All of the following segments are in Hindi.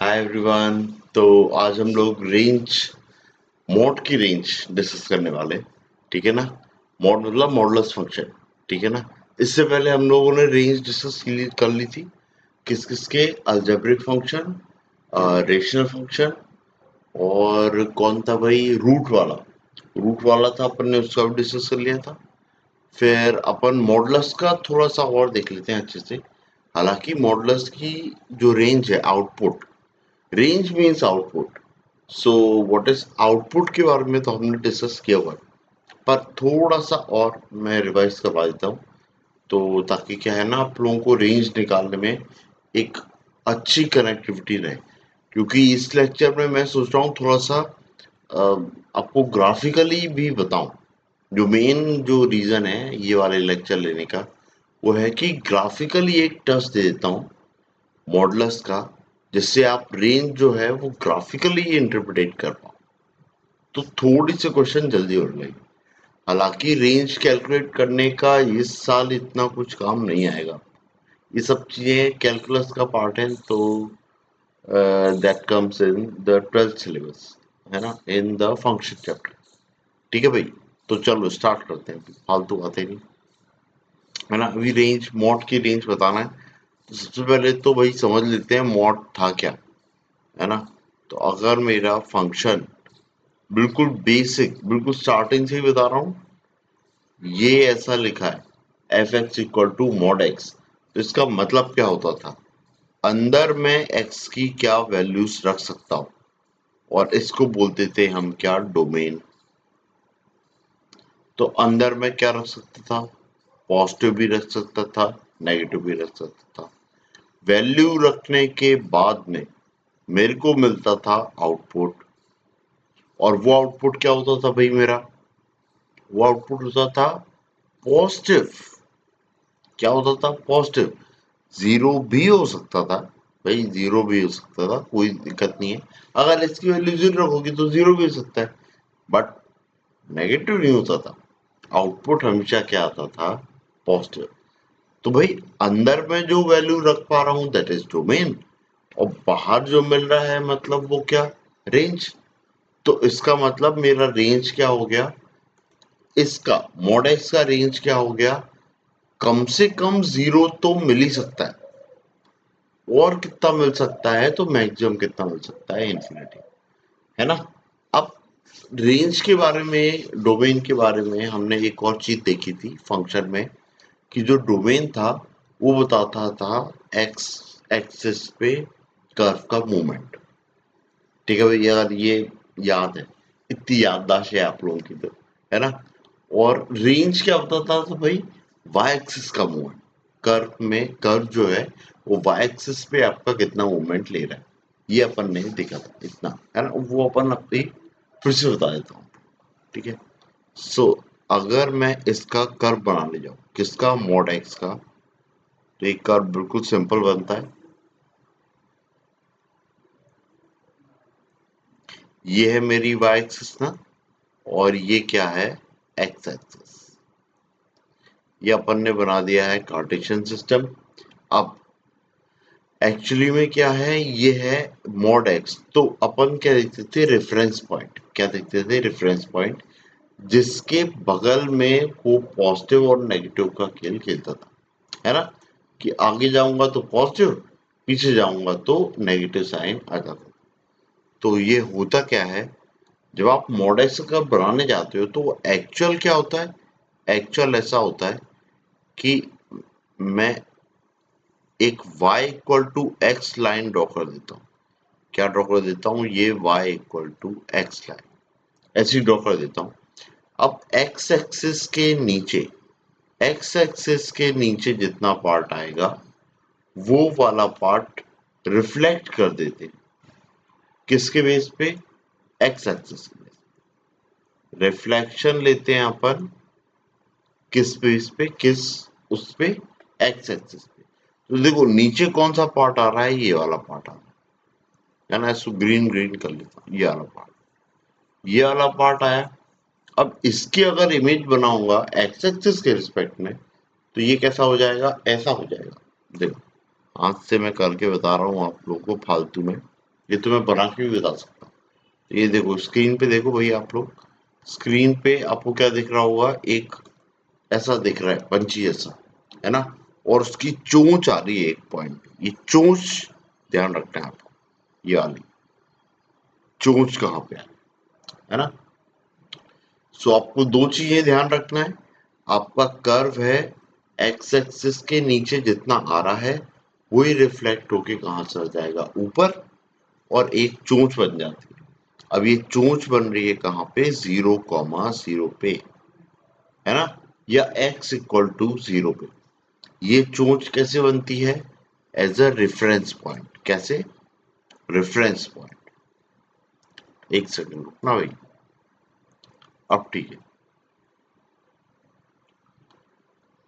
Hi everyone. तो आज हम लोग रेंज मॉड की रेंज डिस्कस करने वाले हैं, ठीक है ना। मॉड मतलब मॉडुलस फंक्शन, ठीक है ना। इससे पहले हम लोगों ने रेंज डिस्कस कर ली थी, किस किस के, अलजेब्रिक फंक्शन, रेशनल फंक्शन, और कौन था भाई, रूट वाला था अपन ने, उसका भी डिस्कस कर लिया था। फिर अपन मॉडुलस का थोड़ा सा और देख लेते हैं अच्छे से। हालांकि मॉडुलस की जो रेंज है, output, range means output. So what is output के बारे में तो हमने डिस्कस किया हुआ है, पर थोड़ा सा और मैं रिवाइज करवा देता हूँ, तो ताकि क्या है ना, आप लोगों को रेंज निकालने में एक अच्छी कनेक्टिविटी रहे। क्योंकि इस लेक्चर में मैं सोच रहा हूँ थोड़ा सा आपको ग्राफिकली भी बताऊं। जो मेन जो रीजन है ये वाले लेक्चर लेने का, वो है कि ग्राफिकली एक टच दे देता हूँ मॉडुलस का, जिससे आप रेंज जो है वो ग्राफिकली इंटरप्रेट कर पाओ, तो थोड़ी सी क्वेश्चन जल्दी हो जाएगी। हालांकि रेंज कैलकुलेट करने का इस साल इतना कुछ काम नहीं आएगा, ये सब चीजें कैलकुलस का पार्ट है, तो that comes in the 12th syllabus, है ना, इन द फंक्शन चैप्टर। ठीक है भाई, तो चलो स्टार्ट करते हैं, फालतू बातें नहीं, है ना। अभी रेंज मॉड की रेंज बताना है, तो सबसे पहले तो भाई समझ लेते हैं मॉड था क्या, है ना। तो अगर मेरा फंक्शन, बिल्कुल बेसिक, बिल्कुल स्टार्टिंग से ही बता रहा हूँ, ये ऐसा लिखा है f x equal to mod x, तो इसका मतलब क्या होता था, अंदर मैं एक्स की क्या वैल्यूज रख सकता हूँ, और इसको बोलते थे हम क्या, डोमेन। तो अंदर मैं क्या रख सकता था, पॉजिटिव भी रख सकता था, नेगेटिव भी रख सकता था। वैल्यू रखने के बाद में मेरे को मिलता था आउटपुट, और वो आउटपुट क्या होता था भाई मेरा, वो आउटपुट होता था पॉजिटिव। क्या होता था, पॉजिटिव। जीरो भी हो सकता था भाई, जीरो भी हो सकता था, कोई दिक्कत नहीं है। अगर इसकी वैल्यू जीरो रखोगी तो जीरो भी हो सकता है, बट नेगेटिव नहीं होता था। आउटपुट हमेशा क्या आता था, पॉजिटिव। तो भाई अंदर में जो वैल्यू रख पा रहा हूं दैट इज डोमेन, और बाहर जो मिल रहा है मतलब वो क्या, रेंज। तो इसका मतलब मेरा रेंज क्या हो गया, इसका मॉड एक्स का रेंज क्या हो गया, कम से कम जीरो तो मिल ही सकता है, और कितना मिल सकता है, तो मैक्सिमम कितना मिल सकता है, इन्फिनिटी, है ना। अब रेंज के बारे में, डोमेन के बारे में हमने एक और चीज देखी थी फंक्शन में, कि जो डोमेन था वो बताता था एक्स एक्सिस पे कर्व का मूवमेंट। ठीक है भाई, यार ये याद है, इतनी याददाश्त है आप लोगों की, तो है ना। और रेंज क्या बताता था भाई, वाई एक्सिस का मूवमेंट, कर्व में कर्व जो है वो वाई एक्सिस पे आपका कितना मूवमेंट ले रहा है, ये अपन ने देखा था, इतना है ना। वो अपन अपनी फिर से बता देता हूँ, ठीक है। सो अगर मैं इसका कर्व बनाने जाऊँ, किसका, मॉड एक्स का, तो एक कर्व बिल्कुल सिंपल बनता है। ये है मेरी वाई एक्सिस ना, और ये क्या है, एक्स एक्सिस। ये अपन ने बना दिया है कार्टेशियन सिस्टम। अब एक्चुअली में क्या है, ये है मॉड एक्स, तो अपन क्या देखते थे, रेफरेंस पॉइंट, क्या देखते थे, रेफरेंस पॉइंट, जिसके बगल में वो पॉजिटिव और नेगेटिव का खेल खेलता था, है ना। कि आगे जाऊंगा तो पॉजिटिव, पीछे जाऊंगा तो नेगेटिव साइन आ जाता। तो ये होता क्या है, जब आप मॉड एक्स का बनाने जाते हो तो एक्चुअल क्या होता है, एक्चुअल ऐसा होता है कि मैं एक y equal to x line draw कर देता हूँ। क्या ड्रॉ कर देता हूँ, ये y equal to x line ऐसी ड्रॉ कर देता हूँ। अब x एक्सिस के नीचे, x एक्सिस के नीचे जितना पार्ट आएगा वो वाला पार्ट रिफ्लेक्ट कर देते, किसके बेस पे, x एक्सिस के बेस। रिफ्लेक्शन लेते हैं अपन किस बेस पे, किस, उस पे, x एक्सिस पे। तो देखो नीचे कौन सा पार्ट आ रहा है, ये वाला पार्ट आ रहा है ना। इसको ग्रीन ग्रीन कर लेता हूँ, ये वाला पार्ट, ये वाला पार्ट आया। अब इसकी अगर इमेज बनाऊंगा एक्स एक्सिस के रिस्पेक्ट में, तो ये कैसा हो जाएगा, ऐसा हो जाएगा। देखो हाथ से मैं करके बता रहा हूँ आप लोगों को फालतू में, ये तो मैं बना के भी बता सकता हूँ। ये देखो स्क्रीन पे देखो भाई आप लोग, स्क्रीन पे आपको क्या दिख रहा होगा, एक ऐसा दिख रहा है पंछी जैसा, है ना, और उसकी चोंच आ रही है एक पॉइंट पे, ये चोंच ध्यान रखना है आपको, ये वाली चोंच कहाँ पे है ना। सो आपको दो चीजें ध्यान रखना है, आपका कर्व है एक्स एक्सिस के नीचे जितना आ रहा है वही रिफ्लेक्ट होके कहाँ चला जाएगा, ऊपर, और एक चोंच बन जाती है। अब ये चोंच बन रही है कहाँ पे, 0,0 पे, है ना, या x इक्वल टू 0 पे। ये चोंच कैसे बनती है, एज अ रेफरेंस पॉइंट। कैसे, रेफरेंस पॉइंट। एक सेकंड रुकना भाई, अब ठीक है।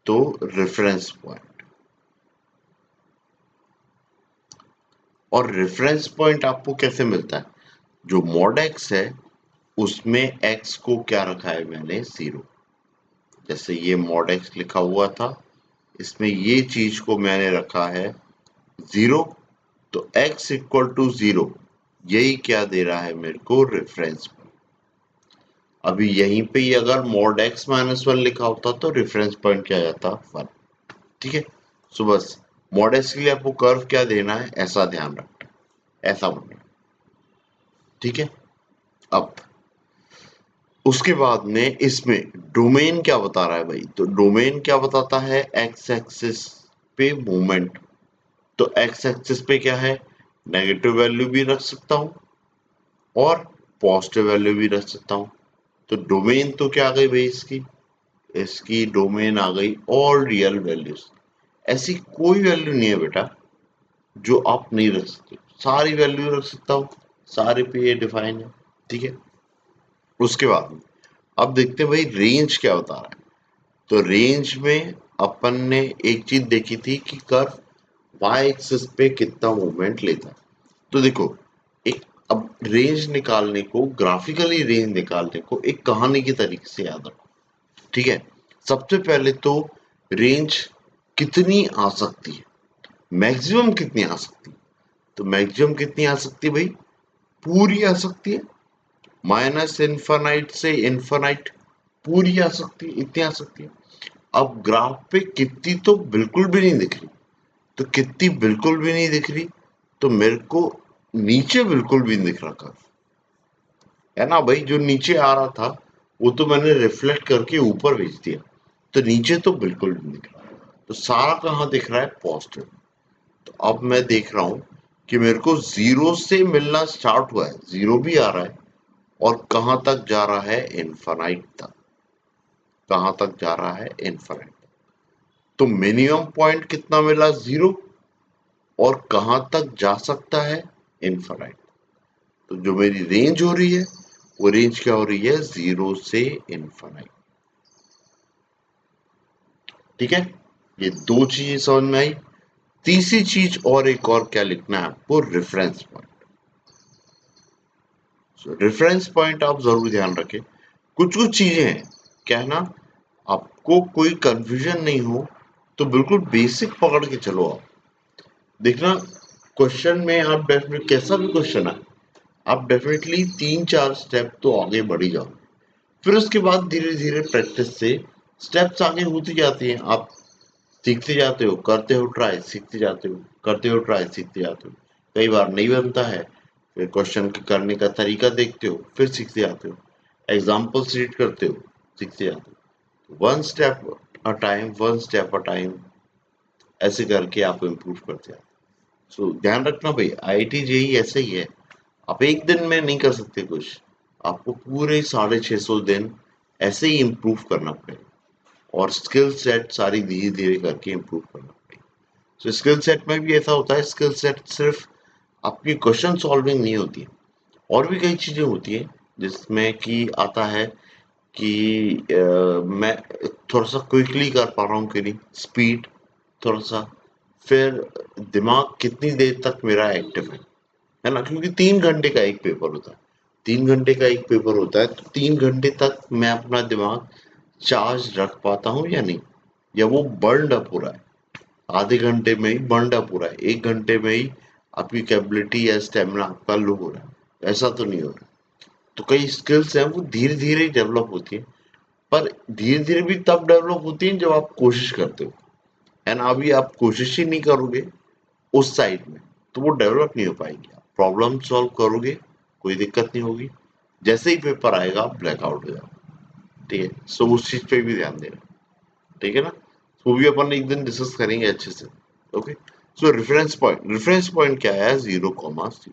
तो रेफरेंस पॉइंट, और रेफरेंस पॉइंट आपको कैसे मिलता है, जो मॉड एक्स है उसमें x को क्या रखा है मैंने, 0। जैसे ये मॉड एक्स लिखा हुआ था, इसमें ये चीज को मैंने रखा है 0, तो x इक्वल टू 0, यही क्या दे रहा है मेरे को, रेफरेंस पॉइंट। अभी यहीं पे ही अगर मॉड x -1 लिखा होता तो रेफरेंस पॉइंट क्या जाता, 1। ठीक है, सो बस मॉड एक्स के लिए आपको कर्व क्या देना है, ऐसा ध्यान रखना है, ऐसा बनना है। ठीक है, अब उसके बाद में इसमें डोमेन क्या बता रहा है भाई, तो डोमेन क्या बताता है, एक्स एक्सिस पे मूवमेंट। तो एक्स एक्सिस पे क्या है, नेगेटिव वैल्यू भी रख सकता हूं और पॉजिटिव वैल्यू भी रख सकता हूं। तो डोमेन तो क्या आ गई भाई इसकी, इसकी डोमेन आ गई ऑल रियल वैल्यूज। ऐसी कोई वैल्यू नहीं है बेटा जो आप नहीं रख सकते, सारी वैल्यू रख सकता हूँ, सारे पे ये डिफाइन है। ठीक है, उसके बाद में अब देखते हैं भाई रेंज क्या बता रहा है। तो रेंज में अपन ने एक चीज देखी थी कि कर्व वाई एक्सिस पे कितना मूवमेंट लेता है। तो देखो, एक अब रेंज निकालने को, ग्राफिकली रेंज निकालने को एक कहानी के तरीके से याद रखो। ठीक है, सबसे पहले तो रेंज कितनी आ सकती है, मैक्सिमम कितनी आ सकती है, तो मैक्सिमम कितनी आ सकती है भाई, पूरी आ सकती है, माइनस इन्फानाइट से इन्फानाइट पूरी आ सकती है, इतनी आ सकती है। अब ग्राफ पे कितनी तो बिल्कुल भी नहीं दिख रही, तो कितनी बिल्कुल भी नहीं दिख रही, तो मेरे को नीचे बिल्कुल भी नहीं दिख रहा कर्व, है ना भाई, जो नीचे आ रहा था वो तो मैंने रिफ्लेक्ट करके ऊपर भेज दिया, तो नीचे तो बिल्कुल भी नहीं दिख रहा। तो सारा कहाँ दिख रहा है, पॉजिटिव। तो अब मैं देख रहा हूं कि मेरे को जीरो से मिलना स्टार्ट हुआ है, जीरो भी आ रहा है, और कहां तक जा रहा है, इनफाइनाइट तक। कहां तक जा रहा है, इनफाइनाइट। तो मिनिमम पॉइंट कितना मिला, 0, और कहां तक जा सकता है, इनफाइनाइट। तो जो मेरी रेंज हो रही है वो रेंज क्या हो रही है, 0 से इनफाइनाइट। ठीक है, ये दो चीजें समझ में आई। तीसरी चीज और एक और क्या लिखना है आपको, रेफरेंस पॉइंट। रेफरेंस पॉइंट आप जरूर ध्यान रखें। कुछ कुछ चीजें हैं, क्या है ना, आपको कोई कंफ्यूजन नहीं हो तो बिल्कुल बेसिक पकड़ के चलो। आप देखना क्वेश्चन में, आप डेफिनेट कैसा भी क्वेश्चन है, आप डेफिनेटली 3-4 स्टेप तो आगे बढ़ ही जाओ। फिर उसके बाद धीरे धीरे प्रैक्टिस से स्टेप्स आगे होती जाती हैं, आप सीखते जाते हो, करते हो ट्राई, सीखते जाते हो, करते हो ट्राई, सीखते जाते हो। कई बार नहीं बनता है, फिर क्वेश्चन के करने का तरीका देखते हो, फिर सीखते जाते हो, एग्जाम्पल्स रीड करते हो, सीखते जाते हो। One step a time, one step a time, ऐसे करके आप इम्प्रूव करते हैं। सो ध्यान रखना भाई, आईआईटी जेई ऐसे ही है, आप एक दिन में नहीं कर सकते कुछ, आपको पूरे 650 दिन ऐसे ही इम्प्रूव करना पड़ेगा, और स्किल सेट सारी धीरे धीरे करके इम्प्रूव करना पड़ेगा। तो स्किल सेट में भी ऐसा होता है, स्किल सेट सिर्फ आपकी क्वेश्चन सॉल्विंग नहीं होती है, और भी कई चीजें होती है, जिसमें कि आता है कि मैं थोड़ा सा क्विकली कर पा रहा हूँ कि नहीं, स्पीड थोड़ा सा, फिर दिमाग कितनी देर तक मेरा एक्टिव है ना, क्योंकि 3 घंटे का एक पेपर होता है, 3 घंटे का एक पेपर होता है, तो 3 घंटे तक मैं अपना दिमाग चार्ज रख पाता हूँ या नहीं, या वो बर्न अप हो रहा है, आधे घंटे में ही बर्न अप हो रहा है, 1 घंटे में ही आपकी कैपेबिलिटी या स्टेमिना आपका लो हो रहा है, ऐसा तो नहीं हो रहा। तो कई स्किल्स हैं वो धीरे धीरे डेवलप होती है, पर धीरे धीरे भी तब डेवलप होती है जब आप कोशिश करते हो, है ना। अभी आप कोशिश ही नहीं करोगे उस साइड में, तो वो डेवलप नहीं हो पाएगी। आप प्रॉब्लम सॉल्व करोगे, कोई दिक्कत नहीं होगी, जैसे ही पेपर आएगा आप ब्लैकआउट हो जाओ। ठीक है, सो उस चीज पे भी ध्यान देना। ठीक है ना, वो भी अपन एक दिन डिस्कस करेंगे अच्छे से। ओके, सो रेफरेंस पॉइंट क्या है, 0,0।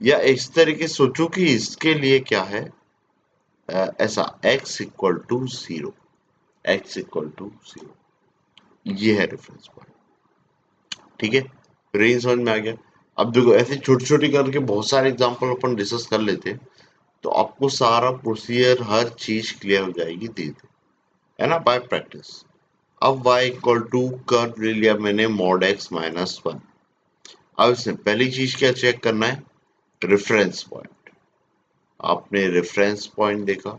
या इस तरीके सोचो कि इसके लिए क्या है, ऐसा x=0, x=0, ये है रेफरेंस पॉइंट। ठीक है, रेंज समझ में आ गया। अब देखो ऐसे छोटी छोटी करके बहुत सारे एग्जांपल अपन डिस्कस कर लेते हैं, तो आपको सारा प्रोसीजर हर चीज क्लियर हो जाएगी धीरे धीरे, है ना, बाय प्रैक्टिस। अब y= कर्व ले लिया मैंने mod x-1। अब इसमें पहली चीज क्या चेक करना है, रेफरेंस पॉइंट। आपने रेफरेंस पॉइंट देखा,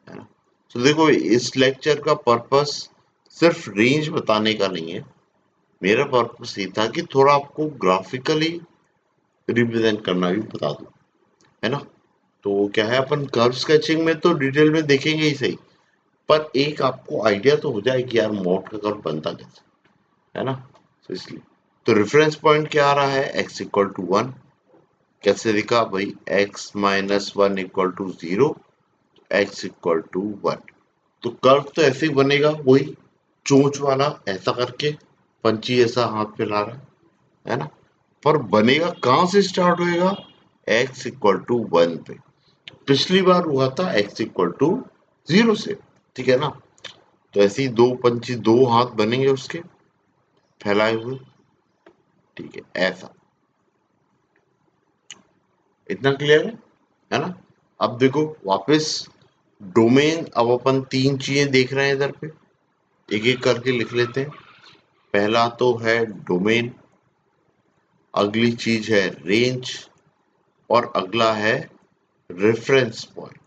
है ना। तो देखो इस लेक्चर का पर्पस सिर्फ रेंज बताने का नहीं है, मेरा पर्पस ये था कि थोड़ा आपको ग्राफिकली रिप्रेजेंट करना भी बता दूं, है ना। तो क्या है, अपन कर्व स्केचिंग में तो डिटेल में देखेंगे ही सही, पर एक आपको आइडिया तो हो जाए कि यार मोड का कर्व बनता कैसे, है ना। तो इसलिए तो रेफरेंस पॉइंट क्या आ रहा है, x=1। कैसे दिखा भाई, x-1=0, x=1। तो कर्व तो ऐसे ही बनेगा, वही चोंच वाला ऐसा करके, पंची ऐसा हाथ पे ला रहा है ना। पर बनेगा कहां से स्टार्ट होएगा, x=1 पे। पिछली बार हुआ था x=0 से, ठीक है ना। तो ऐसे ही दो पंची, दो हाथ बनेंगे उसके फैलाए हुए, ठीक है, ऐसा। इतना क्लियर है ना। अब देखो वापस डोमेन, अब अपन तीन चीजें देख रहे हैं इधर पे, एक एक करके लिख लेते हैं। पहला तो है डोमेन, अगली चीज है रेंज, और अगला है रेफरेंस पॉइंट।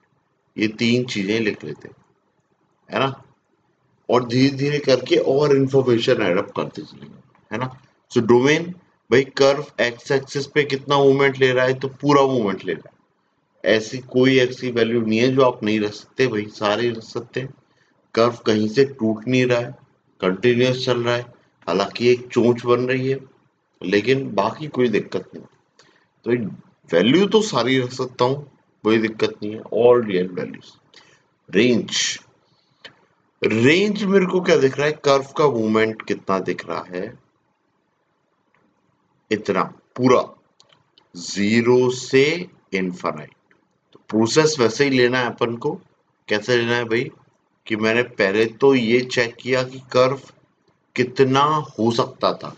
ये तीन चीजें लिख लेते हैं, है ना। और धीरे धीरे करके और इंफॉर्मेशन एडअप करते चलेंगे, है ना। सो डोमेन, भाई कर्व एक्स एक्सिस पे कितना मूवमेंट ले रहा है, तो पूरा मूवमेंट ले रहा है। ऐसी कोई ऐसी वैल्यू नहीं है जो आप नहीं रख सकते, भाई सारे रख सकते हैं। कर्व कहीं से टूट नहीं रहा है, कंटिन्यूअस चल रहा है। हालांकि एक चोंच बन रही है, लेकिन बाकी कोई दिक्कत नहीं। तो वैल्यू तो सारी रख सकता हूँ, कोई दिक्कत नहीं है, all real values. Range, range मेरे को क्या दिख रहा है, कर्व का मूवमेंट कितना दिख रहा है, इतना पूरा, 0 से इनफाइनाइट। तो प्रोसेस वैसे ही लेना है अपन को। कैसे लेना है भाई, कि मैंने पहले तो ये चेक किया कि कर्व कितना हो सकता था,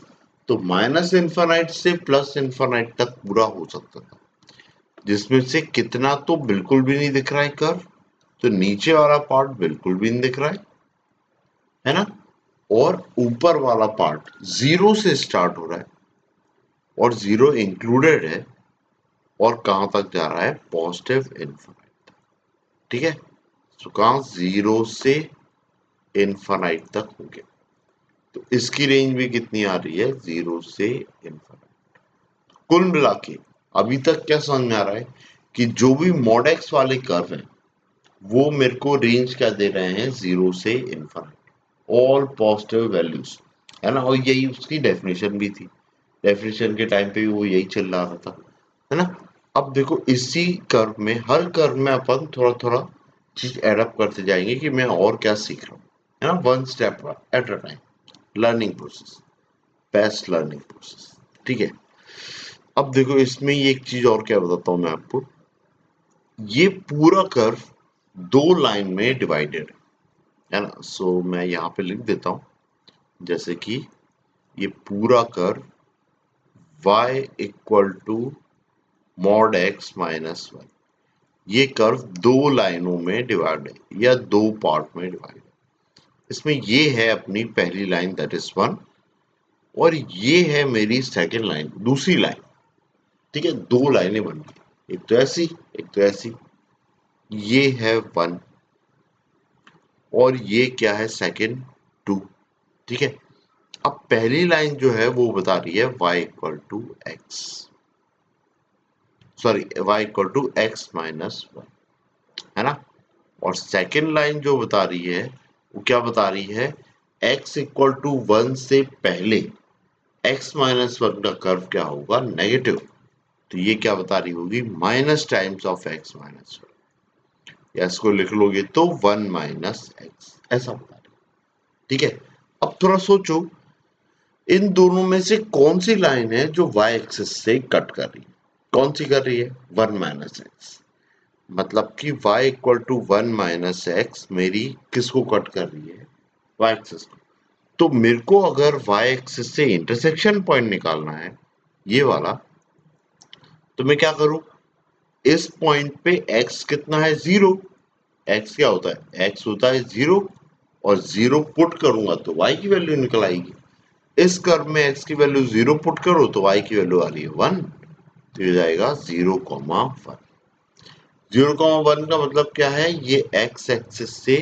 तो माइनस इनफाइनाइट से प्लस इनफाइनाइट तक पूरा हो सकता था, जिसमें से कितना तो बिल्कुल भी नहीं दिख रहा है कर्व, तो नीचे वाला पार्ट बिल्कुल भी नहीं दिख रहा है ना। और ऊपर वाला पार्ट 0 से स्टार्ट हो रहा है, और 0 इंक्लूडेड है, और कहां तक जा रहा है, पॉजिटिव इनफाइनाइट। ठीक है, तो कहां, 0 से इनफाइनाइट तक हो गया। तो इसकी रेंज भी कितनी आ रही है, 0 से इनफाइनाइट। कुल मिला के अभी तक क्या समझ में आ रहा है, कि जो भी मॉडेक्स वाले कर्व हैं वो मेरे को रेंज क्या दे रहे हैं, 0 से इनफाइनाइट, ऑल पॉजिटिव वैल्यूज, है ना। और यही उसकी डेफिनेशन भी थी, डेफिनेशन के टाइम पे भी वो यही चल रहा था, है ना। अब देखो इसी कर्व में, हर कर्व में अपन थोड़ा थोड़ा चीज एडअप करते जाएंगे कि मैं और क्या सीख रहा हूँ, है ना, one step at a time, learning process, best learning process. ठीक है, अब देखो इसमें ही एक चीज और क्या बताता हूँ मैं आपको, ये पूरा कर्व दो लाइन में डिवाइडेड है ना। सो मैं यहाँ पे लिख देता हूँ, जैसे कि ये पूरा कर्व y=mod x-1, ये कर्व दो लाइनों में डिवाइड है, या दो पार्ट में डिवाइड है। इसमें ये है अपनी पहली लाइन, दैट इज 1, और ये है मेरी सेकेंड लाइन, दूसरी लाइन। ठीक है, दो लाइनें बन गई, एक तो ऐसी, एक तो ऐसी। ये है 1, और ये क्या है, सेकेंड 2। ठीक है, अब पहली लाइन जो है वो बता रही है y equal to x, sorry y equal to x minus one, है ना। और सेकेंड लाइन जो बता रही है वो क्या बता रही है, x इक्वल टू वन से पहले x माइनस वन का कर्व क्या होगा, नेगेटिव। तो ये क्या बता रही होगी, minus times of x minus one, या इसको लिख लोगे तो वन माइनस एक्स, ऐसा बता रही है। ठीक है, अब थोड़ा सोचो इन दोनों में से कौन सी लाइन है जो y एक्सिस से कट कर रही है, कौन सी कर रही है, वन माइनस एक्स। मतलब कि y equal to one minus x मेरी किसको कट कर रही है, y एक्सिस को। तो मेरे को अगर y एक्सिस से इंटरसेक्शन पॉइंट निकालना है, ये वाला, तो मैं क्या करूं, इस पॉइंट पे x कितना है, जीरो। x क्या होता है, x होता है जीरो, और जीरो पुट करूंगा तो y की वैल्यू निकल आएगी। इस कर्व में x की वैल्यू जीरो पुट करो तो y की वैल्यू आ रही है वन, तो ये जाएगा zero comma one. Zero comma one का मतलब क्या है, ये x एक्सिस से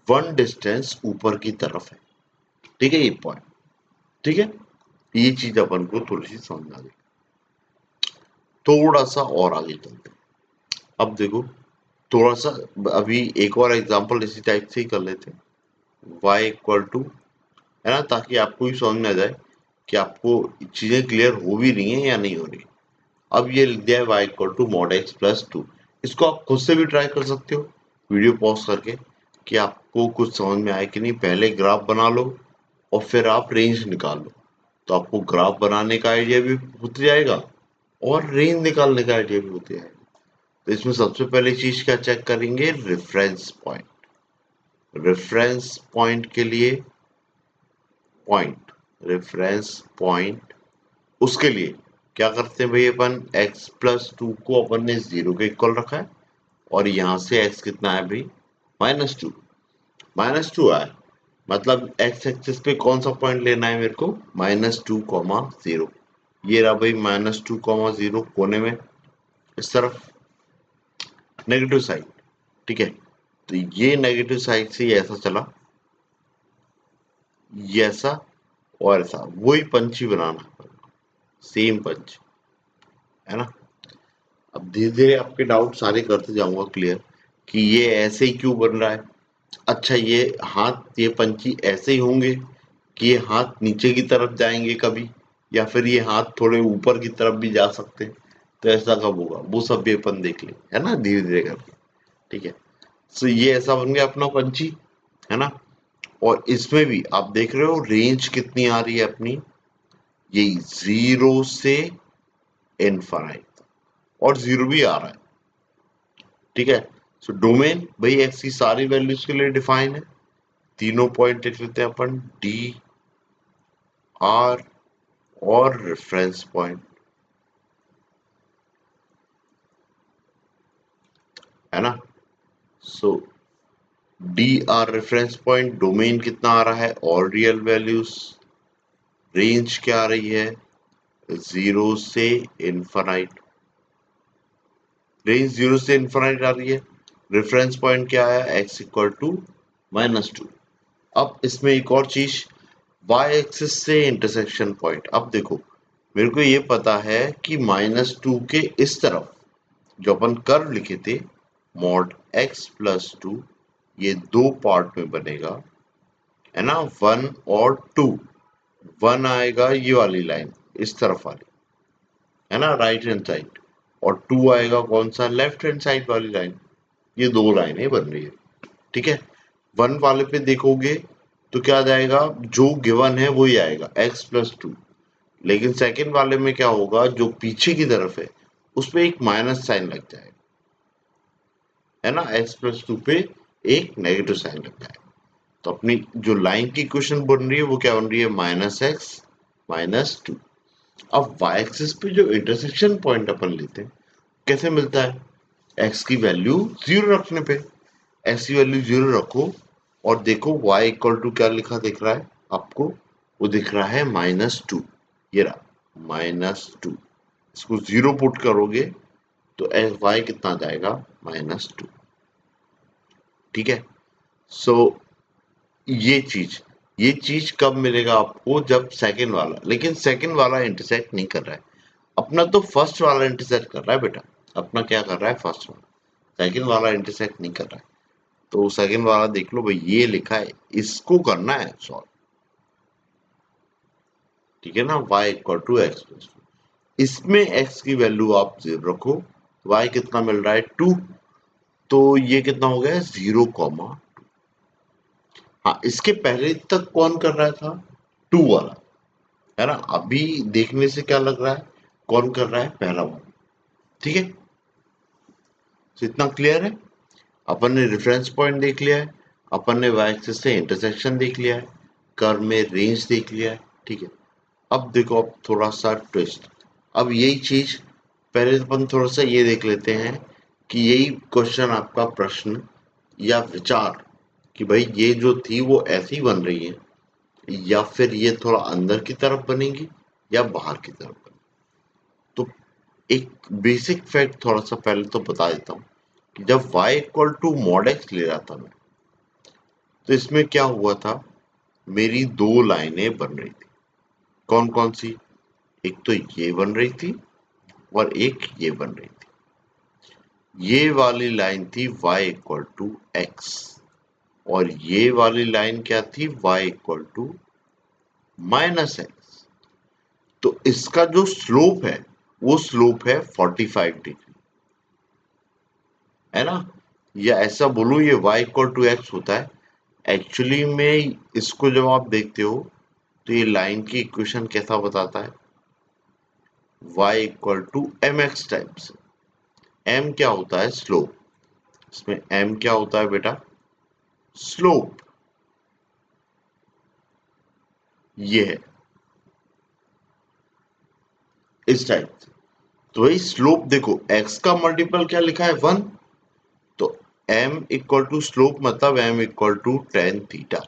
वन डिस्टेंस ऊपर की तरफ है। ठीक है, ये पॉइंट, ठीक है, ये चीज अपन को थोड़ी सी समझ आ गई। थोड़ा सा और आगे चलते हैं। अब देखो थोड़ा सा, अभी एक और एग्जांपल इसी टाइप से ही कर लेते हैं। y इक्वल टू, है ना, ताकि आपको भी समझ में आ जाए कि आपको चीजें क्लियर हो भी रही हैं या नहीं हो रही। अब ये लिख दिया है y equal to mod x plus two. इसको आप खुद से भी ट्राई कर सकते हो वीडियो पॉज करके, कि आपको कुछ समझ में आए कि नहीं। पहले ग्राफ बना लो और फिर आप रेंज निकाल लो, तो आपको ग्राफ बनाने का आइडिया भी होत जाएगा और रेंज निकालने का आइडिया भी होते जाएगा। तो इसमें सबसे पहले चीज क्या चेक करेंगे, रेफरेंस पॉइंट। रेफरेंस पॉइंट के लिए पॉइंट, रेफरेंस पॉइंट, उसके लिए क्या करते हैं भाई, अपन x प्लस टू को अपन ने जीरो के इक्वल रखा है, और यहां से x कितना है भाई, माइनस टू। माइनस टू आया, मतलब x एक्सिस पे कौन सा पॉइंट लेना है मेरे को, माइनस टू कॉमा जीरो। ये रहा भाई माइनस टू कॉमा जीरो कोने में, इस तरफ नेगेटिव साइड। ठीक है, तो ये नेगेटिव साइड से ये ऐसा चला, ये ऐसा और ऐसा, वही पंची बनाना, सेम पंच, है ना। अब धीरे धीरे आपके डाउट सारे करते जाऊंगा क्लियर, कि ये ऐसे ही क्यों बन रहा है। अच्छा, ये हाथ, ये पंची ऐसे ही होंगे कि ये हाथ नीचे की तरफ जाएंगे कभी, या फिर ये हाथ थोड़े ऊपर की तरफ भी जा सकते हैं। तो ऐसा कब होगा, वो सब भी अपन देख ले, है ना, धीरे धीरे करके। ठीक है, सो ये ऐसा बन गया अपना पंची, है ना। और इसमें भी आप देख रहे हो रेंज कितनी आ रही है अपनी, यही जीरो से इनफाइनाइट, और जीरो भी आ रहा है। ठीक है, सो डोमेन भाई एक्स की सारी वैल्यूज के लिए डिफाइन है। तीनों पॉइंट लिख लेते हैं अपन, डी, आर और रेफरेंस पॉइंट, है ना। So D R reference point, domain कितना आ रहा है, ऑल रियल वैल्यूज, रेंज क्या आ रही है, जीरो से इनफाइनाइट, रेंज जीरो से इनफाइनाइट आ रही है। रेफरेंस पॉइंट क्या है, x equal to minus two. अब इसमें एक और चीज, y एक्सिस से इंटरसेक्शन पॉइंट। अब देखो मेरे को ये पता है कि माइनस टू के इस तरफ जो अपन कर्व लिखे थे, मॉड x प्लस टू, ये दो पार्ट में बनेगा, है ना, वन और टू। वन आएगा ये वाली लाइन, इस तरफ वाली, है ना, राइट हैंड साइड, और टू आएगा कौन सा, लेफ्ट हैंड साइड वाली लाइन। ये दो लाइनें बन रही है। ठीक है, वन वाले पे देखोगे तो क्या आ जाएगा, जो गिवन है वही आएगा, x प्लस टू। लेकिन सेकंड वाले में क्या होगा, जो पीछे की तरफ है उस पे एक माइनस साइन लग जाएगा, है ना, x प्लस टू पे एक नेगेटिव साइन लग जाएगा। तो अपनी जो लाइन की इक्वेशन बन रही है वो क्या बन रही है, माइनस एक्स माइनस टू। अब y एक्सिस पे जो इंटरसेक्शन पॉइंट अपन लेते हैं कैसे मिलता है, x की वैल्यू जीरो रखने पे। x की वैल्यू जीरो रखो और देखो y इक्वल टू क्या लिखा दिख रहा है आपको, वो दिख रहा है माइनस टू। ये रहा माइनस टू, इसको जीरो पुट करोगे तो y कितना जाएगा, माइनस टू। ठीक है, सो ये चीज, ये चीज कब मिलेगा आपको, जब सेकंड वाला, लेकिन सेकंड वाला इंटरसेक्ट नहीं कर रहा है अपना, तो फर्स्ट वाला इंटरसेक्ट कर रहा है बेटा। अपना क्या कर रहा है, फर्स्ट वाला, सेकंड वाला इंटरसेक्ट नहीं कर रहा है। तो सेकंड वाला देख लो भाई, ये लिखा है, इसको करना है सॉल्व, ठीक है ना। y equal to x plus, इसमें x की वैल्यू आप 0 रखो, y कितना मिल रहा है 2, तो ये कितना हो गया 0, हाँ इसके पहले तक कौन कर रहा था, 2 वाला, है ना। अभी देखने से क्या लग रहा है, कौन कर रहा है, पहला वाला, ठीक है। तो इतना क्लियर है। अपन ने रेफरेंस पॉइंट देख लिया है, अपन ने y एक्सिस से इंटरसेक्शन देख लिया है, कर्व में रेंज देख लिया है, ठीक है। अब देखो, अब थोड़ा सा ट्विस्ट, अब यही चीज पहले तो अपन थोड़ा सा ये देख लेते हैं कि यही क्वेश्चन आपका प्रश्न या विचार कि भाई ये जो थी वो ऐसी बन रही है या फिर ये थोड़ा अंदर की तरफ बनेगी या बाहर की तरफ बनेगी। तो एक बेसिक फैक्ट थोड़ा सा पहले तो बता देता हूँ कि जब y equal to mod x ले रहा था मैं, तो इसमें क्या हुआ था, मेरी दो लाइनें बन रही थी। कौन कौन सी, एक तो ये बन रही थी और एक ये बन रही थी। ये वाली लाइन थी y इक्वल टू एक्स और ये वाली लाइन क्या थी, y equal to minus x. तो इसका जो स्लोप है वो स्लोप है 45 डिग्री, है ना। या ऐसा बोलूं, ये y इक्वल टू एक्स होता है। एक्चुअली में इसको जब आप देखते हो तो ये लाइन की इक्वेशन कैसा बताता है, y equal to m x times, m क्या होता है, स्लोप। इसमें m क्या होता है बेटा, स्लोप, ये है इस टाइप से। तो वही स्लोप देखो, x का मल्टीपल क्या लिखा है, 1, तो m इक्वल टू स्लोप मतलब m equal to tan theta.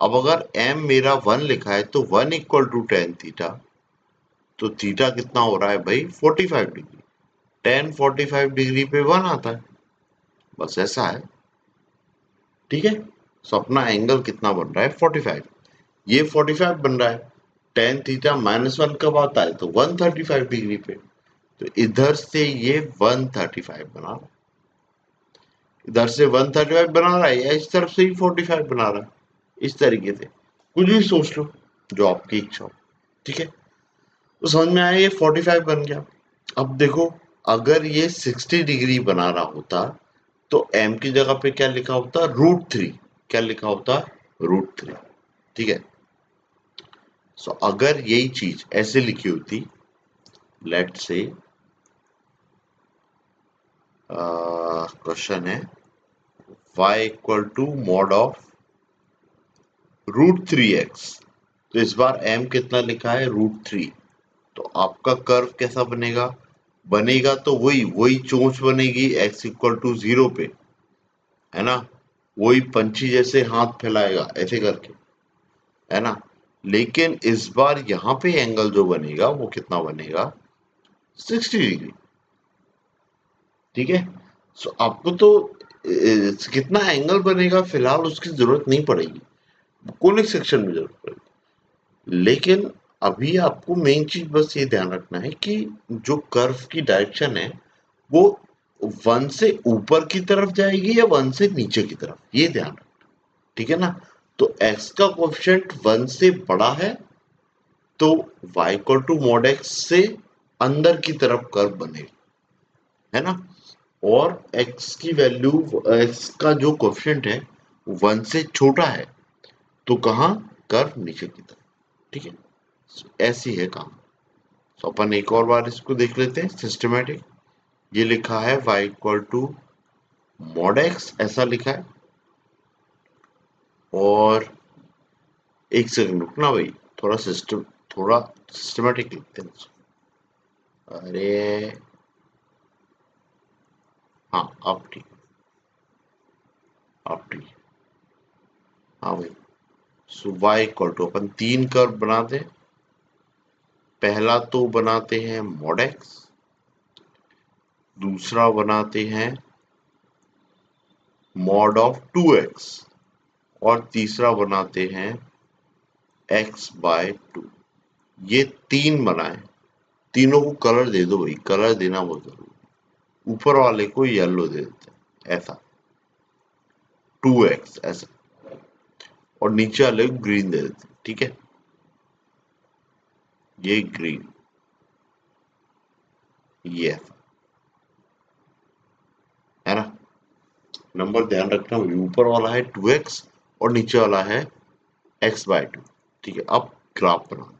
अब अगर m मेरा 1 लिखा है तो 1 इक्वल टू टेन थीटा, तो थीटा कितना हो रहा है भाई 45 डिग्री, टेन 45 डिग्री पे 1 आता है, बस ऐसा है, ठीक है। सो अपना एंगल कितना बन रहा है 45, ये 45 बन रहा है। टेन थीटा -1 कब आता है, तो 135 डिग्री पे, तो इधर से ये 135 बना रहा है, इधर से 135 बना रहा है या इस तरफ से ही 45 बना रहा है, इस तरीके से कुछ भी सोच लो जो आपकी इच्छा हो, ठीक है। तो समझ में आया, ये 45 बन गया। अब देखो, अगर ये 60 डिग्री बना रहा होता तो m की जगह पे क्या लिखा होता, √3, क्या लिखा होता, √3, ठीक है। सो अगर यही चीज ऐसे लिखी होती, लेट से क्वेश्चन है y equal to mod of √3x, तो इस बार m कितना लिखा है, √3, तो आपका कर्व कैसा बनेगा, बनेगा तो वही वही चोंच बनेगी x इक्वल टू 0 पे, है ना। वही पंछी जैसे हाथ फैलाएगा ऐसे करके, है ना। लेकिन इस बार यहाँ पे एंगल जो बनेगा वो कितना बनेगा, 60 डिग्री, ठीक है। सो आपको तो कितना एंगल बनेगा फिलहाल उसकी जरूरत नहीं पड़ेगी, कोनिक सेक्शन में जरूरत पड़ेगी। लेकिन अभी आपको मेन चीज बस ये ध्यान रखना है कि जो कर्व की डायरेक्शन है वो 1 से ऊपर की तरफ जाएगी या 1 से नीचे की तरफ, ये ध्यान रखना, ठीक है ना। तो x का कोएफिशिएंट 1 से बड़ा है तो y equal to mod x से अंदर की तरफ कर्व बनेगा, है ना। और x की वैल्यू, x का जो कोएफिशिएंट है 1 से छोटा है तो कहाँ, कर्व नीचे की तरफ, ठीक है। ऐसी है काम। तो अपन एक और बार इसको देख लेते हैं सिस्टमेटिक। ये लिखा है y equal to mod x, ऐसा लिखा है। और एक सेकंड रुकना भाई, थोड़ा सिस्टमेटिक लिखते हैं इसको। अरे हाँ, अब ठीक, अब ठीक, हाँ भाई। सो y इक्वल टू अपन तीन कर्व बनाते हैं। पहला तो बनाते हैं मॉड x, दूसरा बनाते हैं मॉड ऑफ 2x और तीसरा बनाते हैं x/2। ये 3 बनाए, तीनों को कलर दे दो भाई, कलर देना बहुत जरूरी। ऊपर वाले को येलो दे देते हैं ऐसा, 2x ऐसा, और नीचे वाले को ग्रीन दे देते हैं, ठीक है, ये ग्रीन, ये ऐसा, है ना। नंबर ध्यान रखना भाई, ऊपर वाला है 2x और नीचे वाला है x/2, ठीक है। अब ग्राफ बनाते हैं,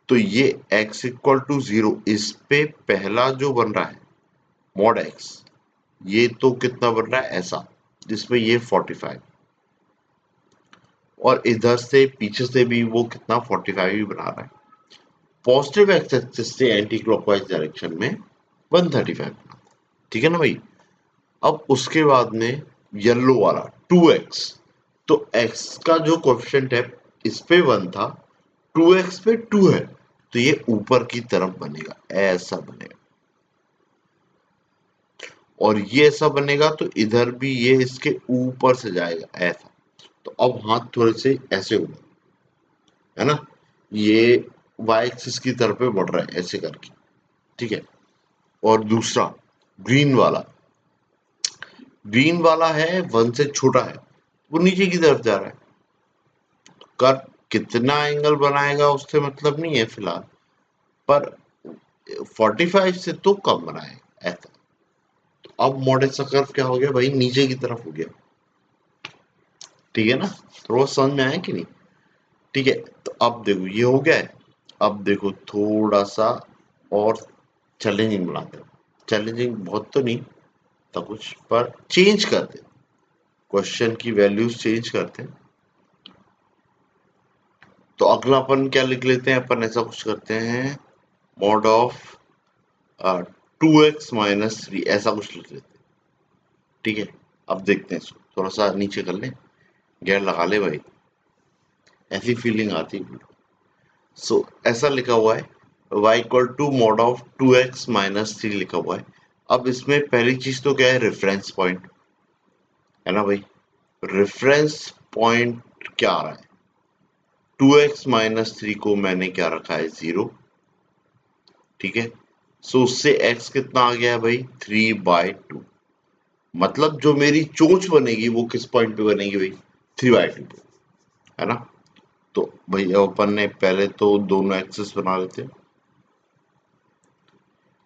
तो ये x=0, इस पे पहला जो बन रहा है mod x, ये तो कितना बन रहा है ऐसा, जिसमें ये 45, और इधर से पीछे से भी वो कितना 45 ही बना रहा है। पॉजिटिव एक्स एक्सिस से एंटी क्लॉकवाइज डायरेक्शन में 135 बना, ठीक है ना भाई। अब उसके बाद में येलो वाला 2x, तो x का जो कोएफिशिएंट है इस पे 1 था, 2x पे 2 है, तो ये ऊपर की तरफ बनेगा, ऐसा बनेगा, और ये ऐसा बनेगा, तो इधर भी ये इसके ऊपर से जाएगा ऐसा। तो अब हाथ थोड़े से ऐसे होंगे, है ना, ये y एक्सिस की तरफ पे बढ़ रहा है ऐसे करके, ठीक है। और दूसरा ग्रीन वाला है 1 से छोटा है, वो नीचे की तरफ जा रहा है, कर कितना एंगल बनाएगा उससे मतलब नहीं है फिलहाल, पर 45 से तो कम बनाएगा ऐसा। तो अब मॉडल सा कर्व क्या हो गया भाई, नीचे की तरफ हो गया, ठीक है ना। थोड़ा समझ में आया कि नहीं, ठीक है। तो अब देखो ये हो गया है, अब देखो थोड़ा सा और चैलेंजिंग बनाते हैं, चैलेंजिंग बहुत तो नहीं था कुछ, पर चेंज करते, क्वेश्चन की वैल्यूज चेंज करते हैं। तो अगला अपन क्या लिख लेते हैं, अपन ऐसा कुछ करते हैं, मॉड ऑफ 2x-3 ऐसा कुछ लिख लेते हैं, ठीक है। अब देखते हैं इसको, थोड़ा सा नीचे कर ले, गैर लगा ले भाई, ऐसी फीलिंग आती है। सो ऐसा लिखा हुआ है, y=mod ऑफ 2x-3 लिखा हुआ है। अब इसमें पहली चीज तो क्या है, रेफरेंस पॉइंट, है ना भाई। रेफरेंस पॉइंट क्या आ रहा है, 2x-3 को मैंने क्या रखा है 0, ठीक है। सो उससे x कितना आ गया है भाई 3/2, मतलब जो मेरी चोंच बनेगी वो किस पॉइंट पे बनेगी भाई 3/2 पे, है ना। तो भाई अपन ने पहले तो दोनों एक्सिस बना लेते हैं,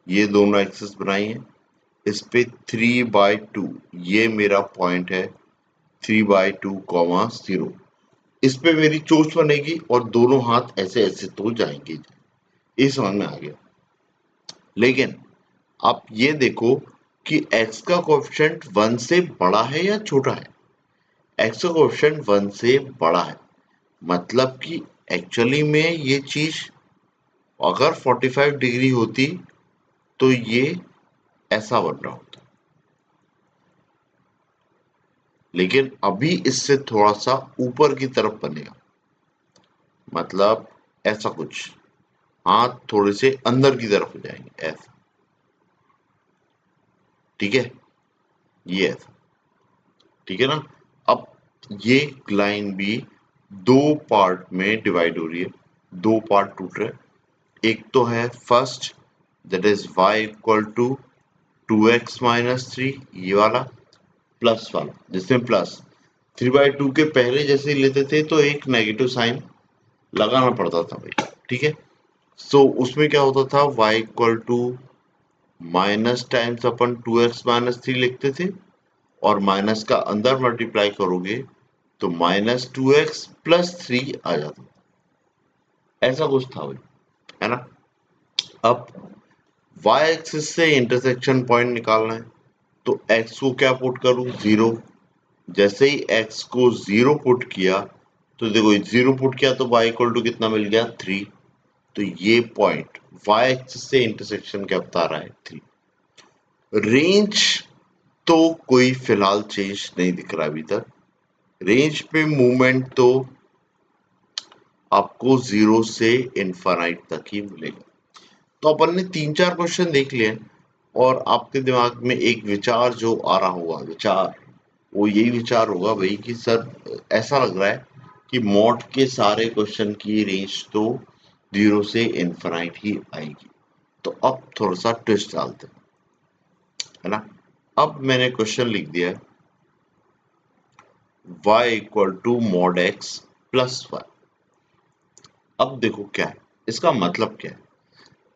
ये दोनों एक्सिस बनाई है, इस पे 3/2 ये मेरा पॉइंट है, 3/2, 0, इस पे मेरी चोंच बनेगी और दोनों हाथ ऐसे ऐसे तो जाएंगे, ये समझ में आ गया। लेकिन आप ये देखो कि x का कोएफिशिएंट 1 से बड़ा है या छोटा है, x का कोएफिशिएंट 1 से बड़ा है, मतलब कि एक्चुअली में ये चीज अगर 45 डिग्री होती तो ये ऐसा बन रहा होता, लेकिन अभी इससे थोड़ा सा ऊपर की तरफ बनेगा, मतलब ऐसा कुछ, हाथ थोड़े से अंदर की तरफ हो जाएंगे ऐसा, ठीक है, ये ऐसा, ठीक है ना। अब ये लाइन भी दो पार्ट में डिवाइड हो रही है, दो पार्ट टूट रहे हैं, एक तो है फर्स्ट, दैट इज y=2x-3, ये वाला प्लस वाला, जिसमें प्लस 3/2 के पहले जैसे लेते थे तो एक नेगेटिव साइन लगाना पड़ता था भाई, ठीक है। सो उसमें क्या होता था, y= माइनस टाइम्स अपन 2x-3 लिखते थे, और माइनस का अंदर मल्टीप्लाई करोगे तो -2x+3 आ जाता, ऐसा कुछ था भाई, है ना। अब y एक्सिस से इंटरसेक्शन पॉइंट निकालना है, तो x को क्या पुट करूं 0, जैसे ही x को 0 पुट किया तो देखो 0 पुट किया तो y= कितना मिल गया 3, तो ये पॉइंट y एक्सिस से इंटरसेक्शन क्या बता रहा है 3। रेंज तो कोई फिलहाल चेंज नहीं दिख रहा अभी तक, रेंज पे मूवमेंट तो आपको 0 से इनफाइनाइट तक ही मिलेगा। तो अपन ने 3-4 क्वेश्चन देख लिए, और आपके दिमाग में एक विचार जो आ रहा होगा, विचार वो यही विचार होगा भाई कि सर ऐसा लग रहा है कि मॉड के सारे क्वेश्चन की रेंज तो 0 से इनफाइनाइट ही आएगी। तो अब थोड़ा सा ट्विस्ट डालते हैं, है ना। अब मैंने क्वेश्चन लिख दिया है y equal to mod x plus 1। अब देखो क्या है इसका मतलब, क्या है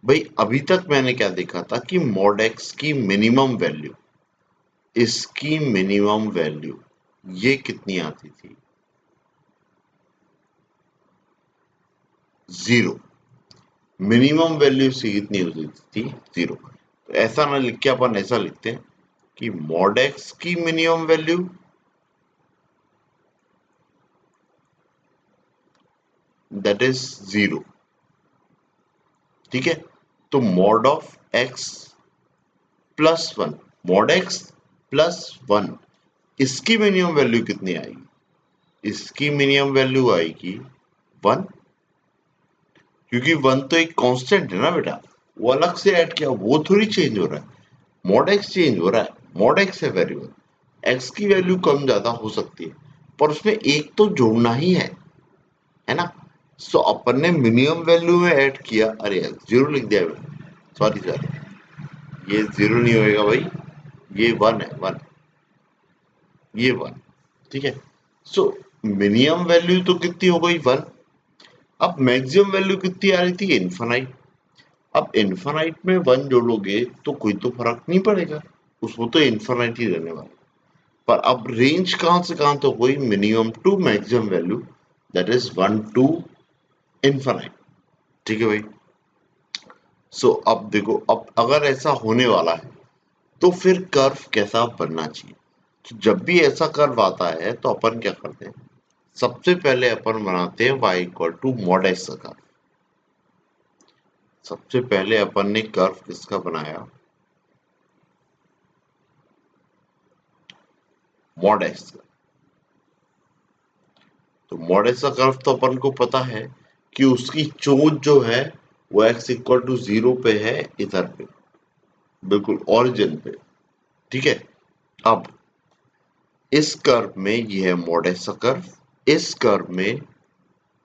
भाई। अभी तक मैंने क्या देखा था कि मॉड x की मिनिमम वैल्यू, इसकी मिनिमम वैल्यू ये कितनी आती थी, 0। मिनिमम वैल्यू इसकी कितनी होती थी, 0। तो ऐसा ना लिख के अपन ऐसा लिखते हैं कि मॉड x की मिनिमम वैल्यू दैट इज 0। ठीक है, तो mod of x plus 1, mod x plus 1, इसकी मिनिमम वैल्यू कितनी आएगी, इसकी मिनिमम वैल्यू आएगी 1। क्योंकि 1 तो एक कांस्टेंट है ना बेटा, वो अलग से ऐड किया, वो थोड़ी चेंज हो रहा है। मॉड एक्स चेंज हो रहा है, मॉड एक्स है वेरिएबल, एक्स की वैल्यू कम ज्यादा हो सकती है, पर उसमें एक तो जोड़ना ही है ना। सो अपन ने मिनिमम वैल्यू में ऐड किया, अरे यार 0 लिख दिया, सॉरी सॉरी, ये 0 नहीं होएगा भाई, ये 1 है, 1, ये 1। ठीक है, सो मिनिमम वैल्यू तो कितनी हो गई, 1। अब मैक्सिमम वैल्यू कितनी आ रही थी, इनफाइनाइट। अब इनफाइनाइट में 1 जोड़ोगे तो कोई तो फर्क नहीं पड़ेगा, उसको तो इनफाइनाइट ही रहने वाला। पर अब रेंज कहां से कहां तक हुई, minimum to maximum value, that is 1 to infinite. ठीक है भाई। सो अब देखो, अब अगर ऐसा होने वाला है तो फिर कर्व कैसा बनना चाहिए। तो जब भी ऐसा कर्व आता है तो अपन क्या करते हैं, सबसे पहले अपन बनाते हैं y equal to mod x का कर्व। सबसे पहले अपन ने कर्व किसका बनाया, मॉड एक्स का। तो मॉड एक्स का कर्व तो अपन को पता है कि उसकी चोट जो है वो x इक्वल टू 0 पे है, इधर पे, बिल्कुल ओरिजिन पे। ठीक है, अब इस कर्व में ये है मॉड एक्स का कर्व। इस कर्व में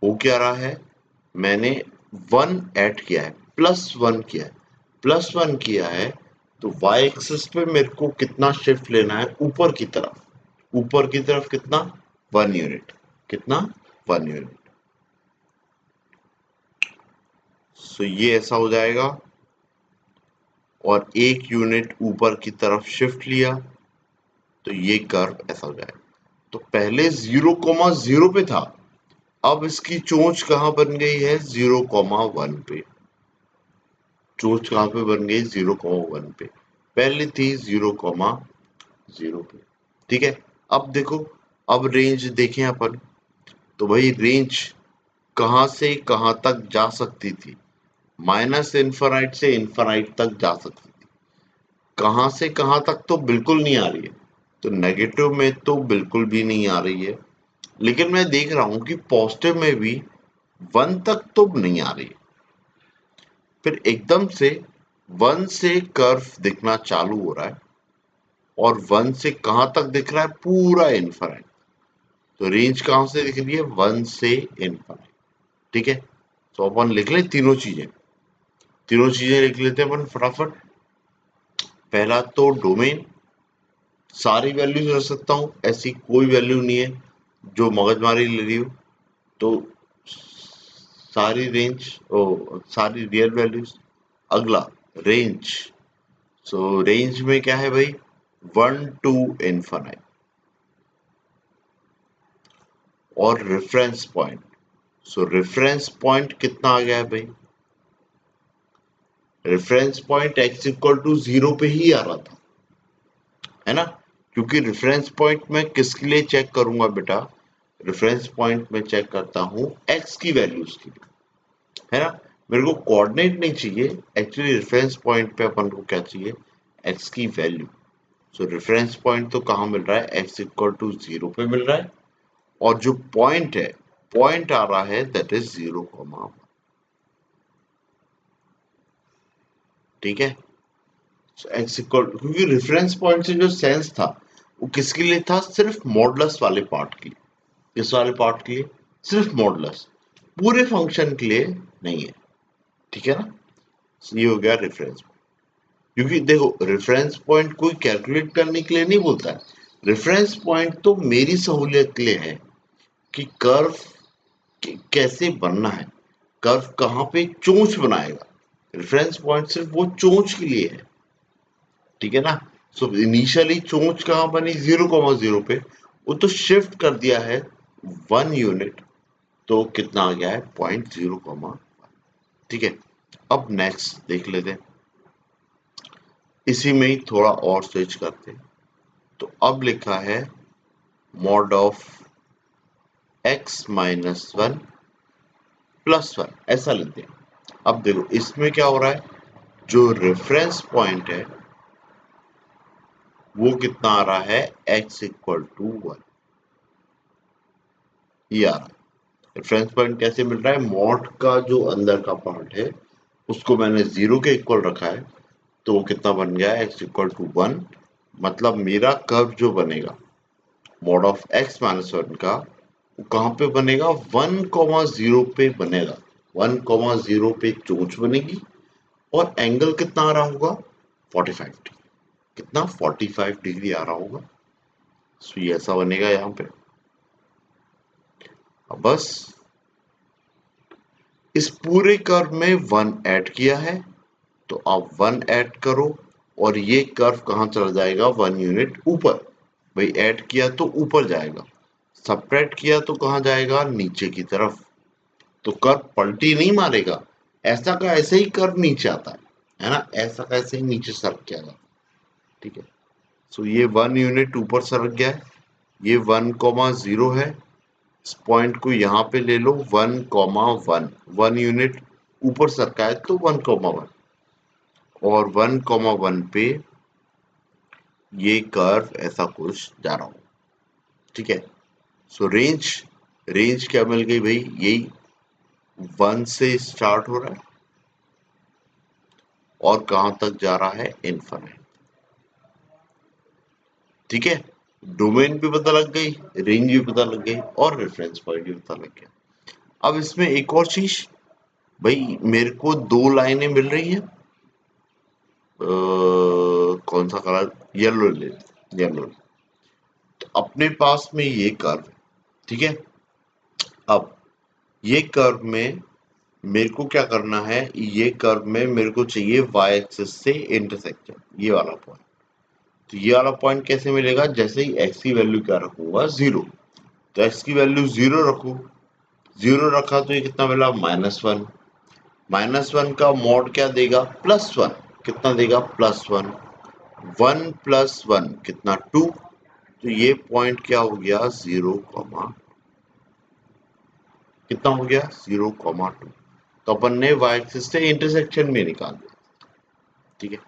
हो क्या रहा है, मैंने 1 ऐड किया है, प्लस 1 किया है, प्लस 1 किया है, तो y एक्सिस पे मेरे को कितना शिफ्ट लेना है, ऊपर की तरफ। ऊपर की तरफ कितना, 1 यूनिट। कितना, 1 यूनिट। सो ये ऐसा हो जाएगा, और 1 यूनिट ऊपर की तरफ शिफ्ट लिया तो ये कर्व ऐसा हो जाएगा। तो पहले 0,0 पे था, अब इसकी चोंच कहां बन गई है, 0,1 पे। चोंच कहां पे बन गई, 0,1 पे। पहले थी 0,0 पे। ठीक है, अब देखो, अब रेंज देखें अपन, तो भाई रेंज कहां से कहां तक जा सकती थी, माइनस इनफाइनाइट से इनफाइनाइट तक जा सकती थी। कहां से कहां तक तो बिल्कुल नहीं आ रही है, तो नेगेटिव में तो बिल्कुल भी नहीं आ रही है। लेकिन मैं देख रहा हूं कि पॉजिटिव में भी 1 तक तो नहीं आ रही है। फिर एकदम से 1 से कर्व दिखना चालू हो रहा है, और 1 से कहां तक दिख रहा है, पूरा इनफाइनाइट। तो रेंज कहां से दिख रही है, 1 से इनफाइनाइट। ठीक है, तो अपन लिख ले तीनों चीजें, तीनों चीजें लिख लेते हैं अपन फटाफट। पहला तो डोमेन, सारी वैल्यूज रख सकता हूं, ऐसी कोई वैल्यू नहीं है जो मगजमारी ले रही हो। तो सारी रेंज, ओ सारी रियल वैल्यूज। अगला रेंज, सो रेंज में क्या है भाई, 1 टू इनफाइनाइट। और reference point, so reference point कितना आ गया है भाई, reference point x equal to 0 पे ही आ रहा था, है ना। क्योंकि रेफरेंस पॉइंट मैं किसके लिए चेक करूंगा बेटा, रेफरेंस पॉइंट में चेक करता हूं x की वैल्यूज के लिए, है ना। मेरे को कोऑर्डिनेट नहीं चाहिए, एक्चुअली रेफरेंस पॉइंट पे अपन को क्या चाहिए, x की वैल्यू। सो रेफरेंस पॉइंट तो कहां मिल रहा है, x इक्वल टू 0 पे मिल रहा है, और जो पॉइंट है, पॉइंट आ रहा है दैट इज 0,1। ठीक है, एक्स इक्वल, क्योंकि रेफरेंस पॉइंट से जो सेंस था वो किसके लिए था? सिर्फ मॉडुलस वाले पार्ट के लिए। किस वाले पार्ट के लिए? सिर्फ मॉडुलस, पूरे फंक्शन के लिए नहीं है। ठीक है ना? ये हो गया रेफरेंस। क्योंकि देखो रेफरेंस पॉइंट कोई कैलकुलेट करने के लिए नहीं बोलता है, रेफरेंस पॉइंट तो मेरी सहूलियत के लिए है कि कर्व कैसे बनना है, कर्व कहाँ पे चोंच बनाएगा। रेफरेंस पॉइंट सिर्फ वो चोंच के लिए है। ठीक है ना? सो इनिशियली चोंच कहाँ बनी? 0,0 पे, वो तो शिफ्ट कर दिया है 1 यूनिट, तो कितना आ गया है? 0.0, ठीक है। अब नेक्स्ट देख लेते हैं, इसी में ही थोड़ा और स्विच करते हैं। तो अब लिखा है mod of x minus 1 plus 1, ऐसा लिखते हैं। अब देखो इसमें क्या हो रहा है, जो रेफरेंस पॉइंट है वो कितना आ रहा है? x इक्वल टू 1, ये आ रहा है। रेफरेंस पॉइंट कैसे मिल रहा है? मॉड का जो अंदर का पार्ट है उसको मैंने 0 के इक्वल रखा है, तो वो कितना बन गया है? x equal to 1। मतलब मेरा कर्व जो बनेगा मॉड ऑफ x माइनस 1 का, वो कहाँ पे बनेगा? 1,0 पे बनेगा। 1,0 पे चोंच बनेगी और एंगल कितना आ रहा होगा? 45 डिग्री। कितना? 45 डिग्री आ रहा होगा। सो ये ऐसा बनेगा यहाँ पे। अब बस इस पूरे कर्व में 1 ऐड किया है, तो आप 1 ऐड करो और ये कर्व कहाँ चला जाएगा? 1 यूनिट ऊपर। भाई ऐड किया तो ऊपर जाएगा, सब्ट्रैक्ट किया तो कहाँ जाएगा? नीचे की तरफ। तो कर्व पलटी नहीं मारेगा, ऐसा का ऐसे ही कर्व नीचे आता है ना? ऐसा का ऐसे ही नीचे सरक जाएगा। ठीक है। सो ये 1 यूनिट ऊपर सरक गया है, ये 1,0 है। इस पॉइंट को यहाँ पे ले लो, 1,1, 1 यूनिट ऊपर सरका है तो 1,1, और 1,1 पे ये कर्व ऐसा कुछ जा रहा हो। ठीक है। सो रेंज क्या मिल गई भाई? यही 1 से स्टार्ट हो रहा है और कहां तक जा रहा है? इनफाइनाइट। ठीक है। डोमेन भी पता लग गई, रेंज भी पता लग गई और रेफरेंस पॉइंट भी पता लग गया। अब इसमें एक और चीज, भाई मेरे को दो लाइनें मिल रही है, कौन सा कलर? येलो ले, येलो। तो अपने पास में ये कर्व, ठीक है। अब ये कर्व में मेरे को क्या करना है? ये कर्व में मेरे को चाहिए y एक्सिस से इंटरसेक्शन, ये वाला पॉइंट। तो ये वाला पॉइंट कैसे मिलेगा? जैसे ही x की वैल्यू क्या रखूंगा? 0। तो x की वैल्यू 0 रखू, 0 रखा तो ये कितना मिला? -1। -1 का मॉड क्या देगा? +1। कितना देगा? +1। 1 + 1 कितना? 2। तो ये पॉइंट क्या हो गया? 0, कितना हो गया? 0,2। तो अपन ने y एक्सिस से इंटरसेक्शन में निकाल दिया। ठीक है।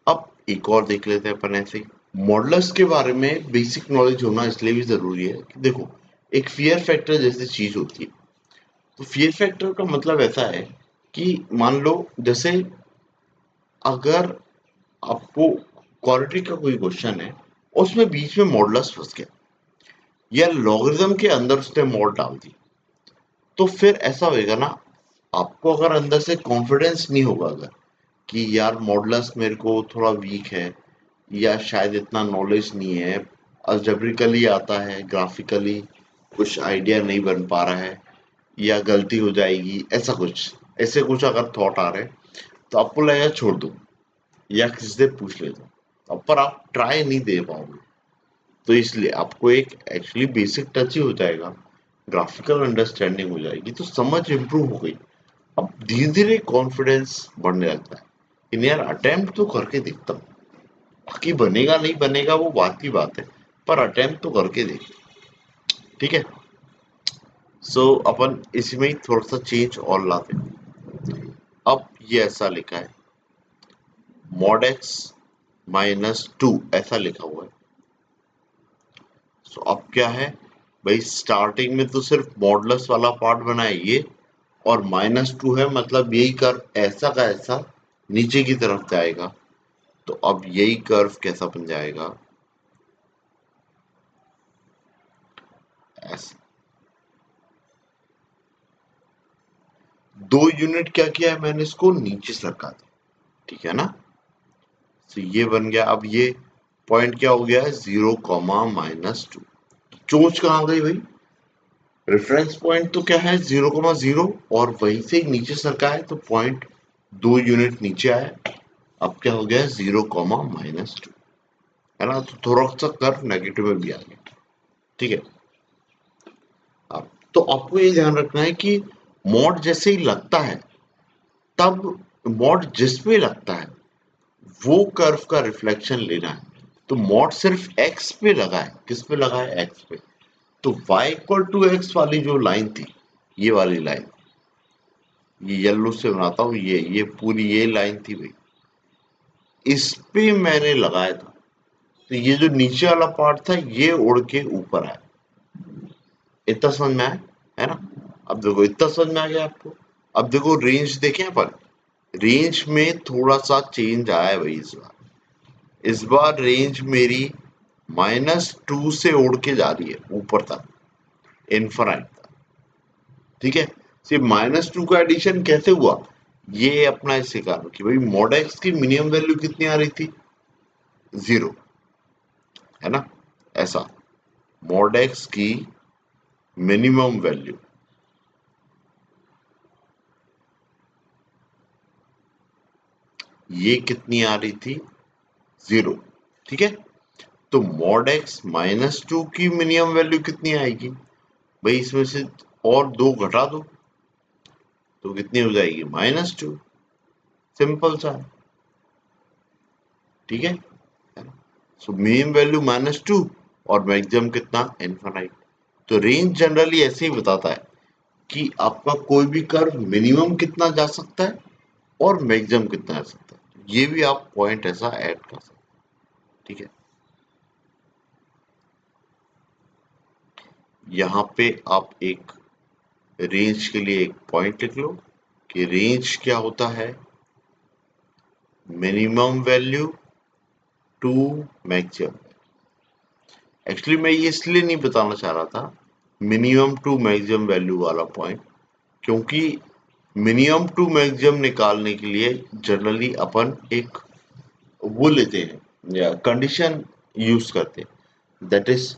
अब एक और देख लेते हैं अपन ऐसे ही। मॉडुलस के बारे में बेसिक नॉलेज होना इसलिए भी जरूरी है कि देखो एक फियर फैक्टर जैसी चीज होती है। तो फियर फैक्टर का मतलब ऐसा है कि मान लो जैसे अगर आपको क्वाड्रेटिक का कोई क्वेश्चन है, उसमें बीच में मॉडुलस फंस गया या लॉगरिथम के अंदर उसने मॉड डाल दी, तो फिर ऐसा होएगा ना, आपको अगर अंदर से कॉन्फिडेंस नहीं होगा अगर कि यार मॉडुलस मेरे को थोड़ा वीक है, या शायद इतना नॉलेज नहीं है, अलजेब्रिकली आता है, ग्राफिकली कुछ आइडिया नहीं बन पा रहा है, या गलती हो जाएगी, ऐसा कुछ, ऐसे कुछ अगर थॉट आ रहे हैं, तो आपको लगेगा छोड़ दो या किसी से पूछ लेता हूँ, अब पर आप ट्राई नहीं दे पाओगे। तो इसलिए आपको एक एक्चुअली बेसिक टच ही हो जाएगा, ग्राफिकल अंडरस्टैंडिंग हो जाएगी, तो समझ इम्प्रूव हो गई। अब धीरे धीरे कॉन्फिडेंस बढ़ने लगता है कि यार अटेम्प्ट तो करके देखता हूँ, बाकी बनेगा नहीं बनेगा वो बात की बात है, पर अटेम्प्ट तो करके देख। ठीक है। सो अपन इसी में ही थोड़ा सा चेंज और लाते हैं। अब ये ऐसा लिखा है मॉड एक्स -2, ऐसा लिखा हुआ है। सो अब क्या है भाई, स्टार्टिंग में तो सिर्फ मॉडुलस वाला पार्ट बना है ये, और -2 है, मतलब यही कर्व ऐसा का ऐसा नीचे की तरफ जाएगा। तो अब यही कर्व कैसा बन जाएगा? ऐसे 2 यूनिट क्या किया है मैंने, इसको नीचे सरका दिया, ठीक है ना। तो ये बन गया। अब ये पॉइंट क्या हो गया है, 0, -2। चोंच कहाँ गई भाई, रेफरेंस पॉइंट तो क्या है 0, 0 और वहीं से नीचे सरका है तो पॉइंट 2 यूनिट नीचे आया। अब क्या हो गया, 0, -2, है ना। तो थोड़ा सा कर्व नेगेटिव में भी आ गया, ठीक है। अब तो आपको ये ध्यान रखना है कि मॉड जैसे ही लगता है तब मॉड जिस पे लगता है वो कर्व का रिफ्लेक्शन लेना है। तो मॉड सिर्फ एक्स पे लगा है, किस पे लगा है, एक्स पे। तो y=x वाली जो लाइन थी, ये वाली लाइन, ये येलो से बनाता हूं, ये पूरी ये लाइन थी भाई, इस पे मैंने लगाया था। तो ये जो नीचे वाला पार्ट था ये उड़ के ऊपर आया। इतना समझ में आया, है ना। अब देखो इतना समझ में आ गया आपको। अब देखो रेंज देखें अपन, रेंज में थोड़ा सा चेंज आया है भाई इस बार। इस बार रेंज मेरी -2 से उड़ के जा रही है ऊपर तक, इनफाइनाइट तक, ठीक है। सिर्फ -2 का एडिशन कैसे हुआ, ये अपना इससे कारण कि भाई मॉड एक्स की मिनिमम वैल्यू कितनी आ रही थी, 0, है ना। ऐसा मॉड एक्स की मिनिमम वैल्यू ये कितनी आ रही थी, 0, ठीक है। तो मॉड एक्स -2 की मिनिमम वैल्यू कितनी आएगी भाई, इसमें से और 2 घटा दो तो कितनी हो जाएगी, -2। सिंपल सा है, ठीक है। सो मिनिमम वैल्यू -2 और मैक्सिमम कितना, इनफाइनाइट। तो रेंज जनरली ऐसे ही बताता है कि आपका कोई भी कर्व मिनिमम कितना जा सकता है और मैक्सिमम कितना जा सकता है। ये भी आप पॉइंट ऐसा ऐड कर सकते हैं, ठीक है। यहाँ पे आप एक रेंज के लिए एक पॉइंट लिख लो कि रेंज क्या होता है, minimum value to maximum. Actually मैं ये इसलिए नहीं बताना चाह रहा था मिनिमम टू मैक्सिमम वैल्यू वाला पॉइंट, क्योंकि मिनिमम टू मैक्सिमम निकालने के लिए जनरली अपन एक वो लेते हैं या कंडीशन यूज करते हैं, दैट इज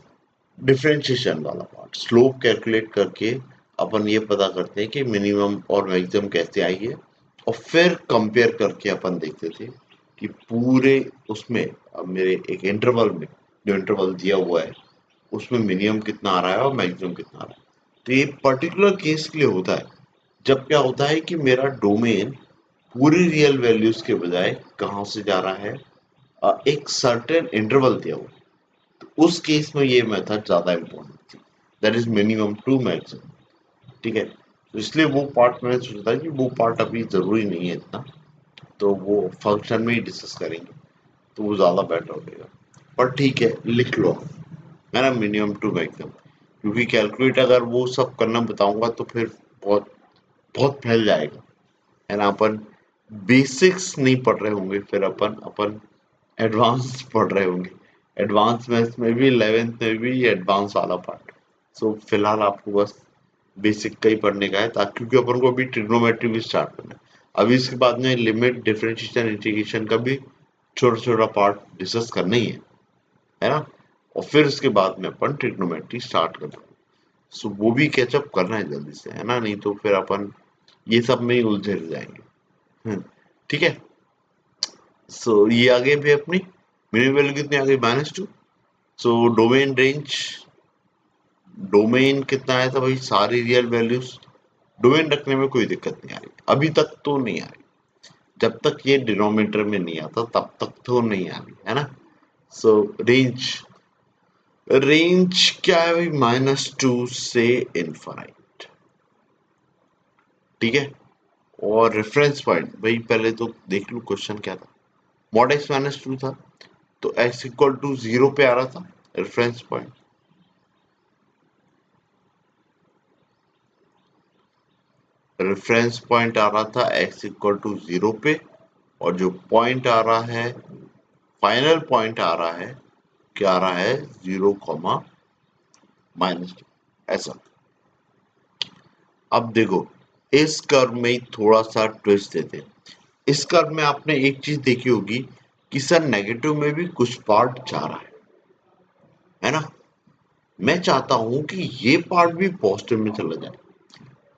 डिफरेंशिएशन वाला पार्ट। स्लोप कैलकुलेट करके अपन ये पता करते हैं कि मिनिमम और मैक्सिमम कैसे आई है, और फिर कंपेयर करके अपन देखते थे कि पूरे उसमें, अब मेरे एक इंटरवल में जो इंटरवल दिया हुआ है उसमें मिनिमम कितना आ रहा है और मैक्सिमम कितना आ रहा है। तो ये पर्टिकुलर केस के लिए होता है जब क्या होता है कि मेरा डोमेन पूरी रियल वैल्यूज के बजाय कहाँ से जा रहा है, एक सर्टेन इंटरवल दिया हुआ है। तो उस केस में ये मेथड ज्यादा इम्पोर्टेंट थी, that is minimum to maximum, ठीक है। तो इसलिए वो पार्ट मैंने सोचा था कि वो पार्ट अभी जरूरी नहीं है इतना, तो वो फंक्शन में ही डिस्कस करेंगे तो वो ज्यादा बेटर होगा। पर ठीक है, लिख लो है ना, मिनिमम टू मैक्सिमम, क्योंकि कैलकुलेट अगर वो सब करना बताऊंगा तो फिर बहुत बहुत फैल जाएगा, है ना। अपन बेसिक्स नहीं पढ़ रहे होंगे, फिर अपन अपन एडवांस पढ़ रहे होंगे। एडवांस मैथ्स में भी 11th में भी एडवांस वाला पार्ट। सो फिलहाल आपको बस बेसिक का ही पढ़ने का है, ताकि क्योंकि अपन को अभी ट्रिग्नोमेट्री भी स्टार्ट करना है। अभी इसके बाद में लिमिट, डिफरेंशिएशन, इंटीग्रेशन का भी छोटा छोटा पार्ट डिस्कस करना ही है ना। और फिर उसके बाद में अपन ट्रिग्नोमेट्री स्टार्ट कर देंगे। सो वो भी कैचअप करना है जल्दी से, है ना, नहीं तो फिर अपन ये सब में ही उलझे रह जाएंगे। ठीक है। सो ये आगे भी अपनी मिनिमम वैल्यू कितनी आ गई, -2। सो डोमेन रेंज, डोमेन कितना आया था भाई, सारी रियल वैल्यूज। डोमेन रखने में कोई दिक्कत नहीं आ रही, अभी तक तो नहीं आ रही। जब तक ये डिनोमिनेटर में नहीं आता तब तक तो नहीं आ रही, है ना। सो रेंज, रेंज क्या है भाई, -2 से इनफाइनाइट, ठीक है। और रेफरेंस पॉइंट भाई पहले तो देख लो क्वेश्चन क्या था, मॉड एक्स -2 था, तो x=0 पे आ रहा था रेफरेंस पॉइंट। रेफरेंस पॉइंट आ रहा था x=0 पे, और जो पॉइंट आ रहा है, फाइनल पॉइंट आ रहा है, क्या आ रहा है, 0, -2। ऐसा। अब देखो इस कर्व में ही थोड़ा सा ट्विस्ट देते हैं। इस कर्व में आपने एक चीज देखी होगी कि सर नेगेटिव में भी कुछ पार्ट जा रहा है ना। मैं चाहता हूं कि ये पार्ट भी पॉजिटिव में चला जाए।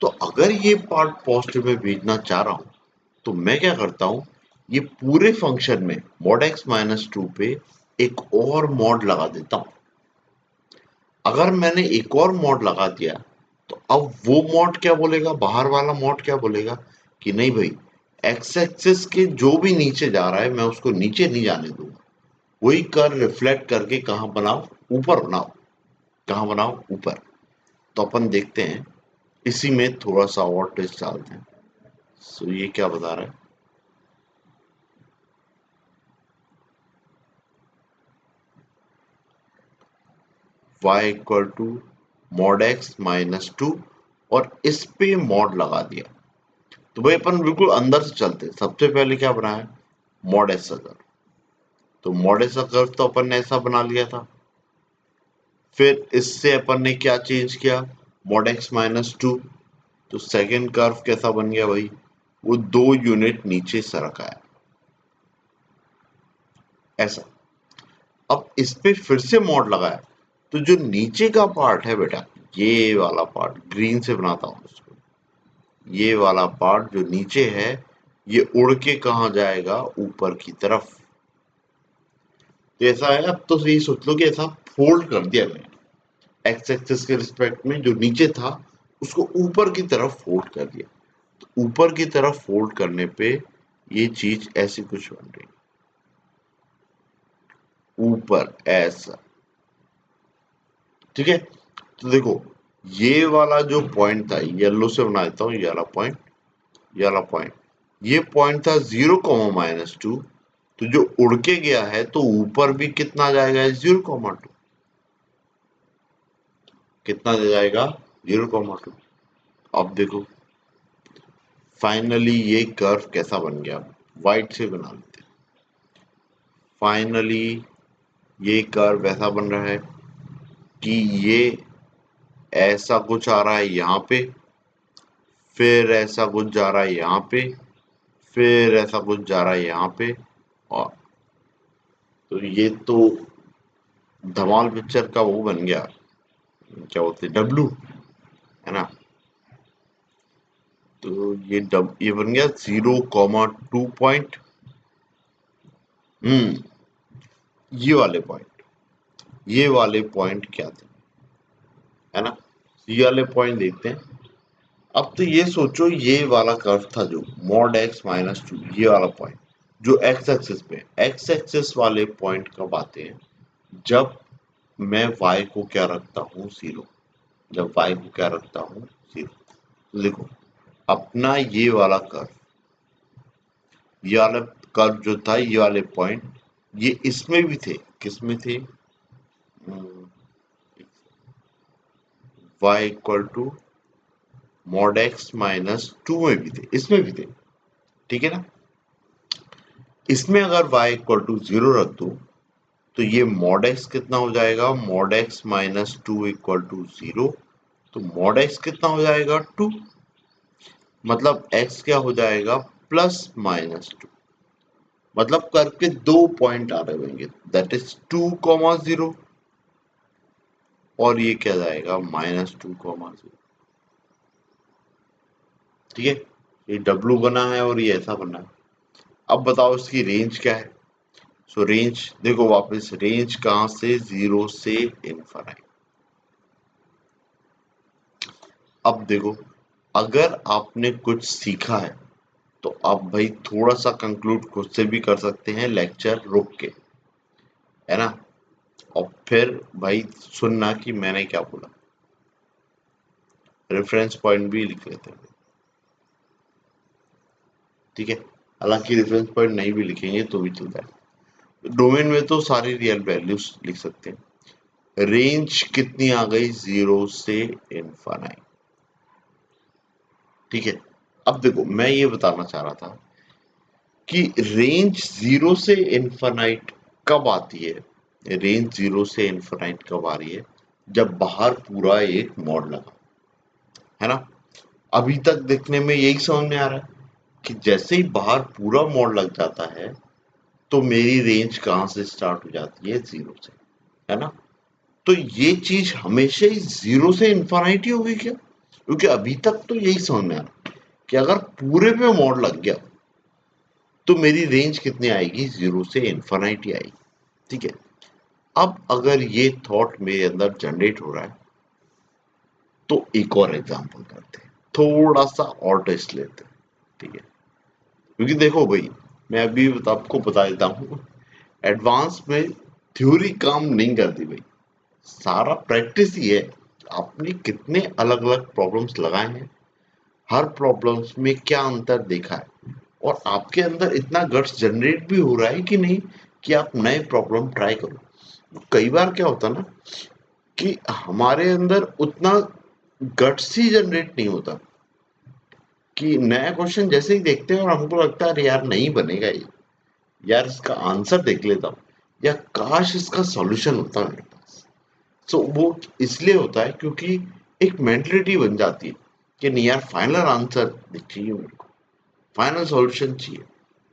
तो अगर ये पार्ट पॉजिटिव में भेजना चाह रहा हूं तो मैं क्या करता हूं, ये पूरे फंक्शन में mod x माइनस टू पे एक और मॉड लगा देता हूं। अगर मैंने एक और मॉड लगा दिया तो अब वो मॉड क्या बोलेगा, बाहर वाला मॉड क्या बोलेगा कि नहीं भाई, एक्स एक्सिस के जो भी नीचे जा रहा है मैं उसको नीचे नहीं जाने दूंगा। वही कर रिफ्लेक्ट करके कहां बनाओ, ऊपर बनाओ। कहां बनाओ, ऊपर। तो अपन देखते हैं, इसी में थोड़ा सा और ट्विस्ट डालते हैं। सो ये क्या बता रहा है, y equal to mod x minus two, और इस पे मॉड लगा दिया। तो भाई अपन बिल्कुल अंदर से चलते हैं। सबसे पहले क्या बनाया, मॉड ऐसा कर्व। तो मॉड ऐसा कर्व तो अपन ने ऐसा बना लिया था। फिर इससे अपन ने क्या चेंज किया, मॉड एक्स माइनस टू। तो सेकेंड कर्व कैसा बन गया भाई, वो 2 यूनिट नीचे सरक आया ऐसा। अब इस पे फिर से मॉड लगाया, तो जो नीचे का पार्ट है बेटा, ये वाला पार्ट ग्रीन से बनाता हूं उसको, ये वाला पार्ट जो नीचे है ये उड़ के कहा जाएगा, ऊपर की तरफ। तो ऐसा है, अब तो यही सोच लो कि ऐसा फोल्ड कर दिया मैंने। एक्स एक्सिस के रिस्पेक्ट में जो नीचे था उसको ऊपर की तरफ फोल्ड कर दिया। तो ऊपर की तरफ फोल्ड करने पे ये चीज ऐसी कुछ बन रही, ऊपर ऐसा। ठीक है। तो देखो ये वाला जो पॉइंट था, येलो से बना देता हूँ, ये वाला पॉइंट, ये वाला पॉइंट, ये पॉइंट था 0, -2। तो जो उड़ के गया है तो ऊपर भी कितना जाएगा, 0, 2। कितना जाएगा, 0, 2। अब देखो फाइनली ये कर्व कैसा बन गया, व्हाइट से बना लेते हैं। फाइनली ये कर्व ऐसा बन रहा है कि ये ऐसा कुछ आ रहा है यहाँ पे, फिर ऐसा कुछ जा रहा है यहाँ पे, फिर ऐसा कुछ जा रहा है यहाँ पे। और तो ये तो धमाल पिक्चर का वो बन गया, क्या बोलते हैं, डब्लू, है ना। तो ये बन गया 0, 2 पॉइंट। हम्म ये वाले पॉइंट, ये वाले पॉइंट क्या थे, है ना। ये वाले पॉइंट देखते हैं। अब तो ये सोचो ये वाला कर्व था जो मॉड एक्स माइनस टू, ये वाला पॉइंट जो एक्स एक्सिस पे, एक्स एक्सिस वाले पॉइंट कब आते हैं, जब मैं y को क्या रखता हूँ, 0। जब y को क्या रखता हूँ, 0। तो देखो अपना ये वाला कर्व, ये वाला कर्व जो था, ये वाले पॉइंट, ये इसमें भी थे, किसमें थे, y equal to mod x minus two में भी थे, इसमें भी थे। ठीक है ना। इसमें अगर y इक्वल टू 0 रख दो तो ये मॉड एक्स कितना हो जाएगा, mod x minus two equal to 0। तो मॉड एक्स कितना हो जाएगा, 2। मतलब x क्या हो जाएगा, +-2। मतलब करके 2 पॉइंट आ रहे होंगे, दैट इज 2, 0। और ये क्या जाएगा, -2, 0। ठीक है। ये W बना है और ये ऐसा बना है। अब बताओ इसकी रेंज क्या है। सो रेंज देखो, वापस रेंज कहां से, 0 से इनफाइनाइट। अब देखो अगर आपने कुछ सीखा है तो आप भाई थोड़ा सा कंक्लूड खुद से भी कर सकते हैं लेक्चर रुक के, है ना। और फिर भाई सुनना कि मैंने क्या बोला, रेफरेंस पॉइंट भी लिख लेते हैं। ठीक है। हालांकि रेफरेंस पॉइंट नहीं भी लिखेंगे तो भी चलता है। डोमेन में तो सारी रियल वैल्यूज लिख सकते हैं। रेंज कितनी आ गई, 0 से इनफाइनाइट। ठीक है। अब देखो मैं ये बताना चाह रहा था कि रेंज 0 से इनफाइनाइट कब आती है, रेंज 0 से इनफाइनाइट कब आ रही है, जब बाहर पूरा एक मॉड लगा, है ना। अभी तक देखने में यही समझ में आ रहा है कि जैसे ही बाहर पूरा मॉड लग जाता है तो मेरी रेंज कहाँ से स्टार्ट हो जाती है, जीरो से, है ना। तो ये चीज हमेशा ही जीरो से इन्फिनिटी होगी क्या? क्योंकि अभी तक तो यही समझ में आ रहा है कि अगर पूरे पे मॉड लग गया तो मेरी रेंज कितनी आएगी, जीरो से इन्फिनिटी आएगी। ठीक है। अब अगर ये थॉट मेरे अंदर जनरेट हो रहा है तो एक और एग्जांपल करते हैं, थोड़ा सा और टेस्ट लेते हैं। ठीक है। क्योंकि देखो भाई, मैं अभी आपको बता देता हूँ, एडवांस में थ्योरी काम नहीं करती भाई, सारा प्रैक्टिस ही है। आपने कितने अलग अलग प्रॉब्लम्स लगाए हैं, हर प्रॉब्लम्स में क्या अंतर देखा है, और आपके अंदर इतना गट्स जनरेट भी हो रहा है कि नहीं कि आप नए प्रॉब्लम ट्राई करो। कई बार क्या होता है ना कि हमारे अंदर उतना गट्स ही जनरेट नहीं होता कि नया क्वेश्चन जैसे ही देखते हैं और हमको लगता है अरे यार नहीं बनेगा ये, यार इसका आंसर देख लेता हूँ, या काश इसका सॉल्यूशन होता मेरे पास। सो वो इसलिए होता है क्योंकि एक मेंटलिटी बन जाती है कि नहीं यार, फाइनल आंसर चाहिए मेरे को, फाइनल सॉल्यूशन चाहिए।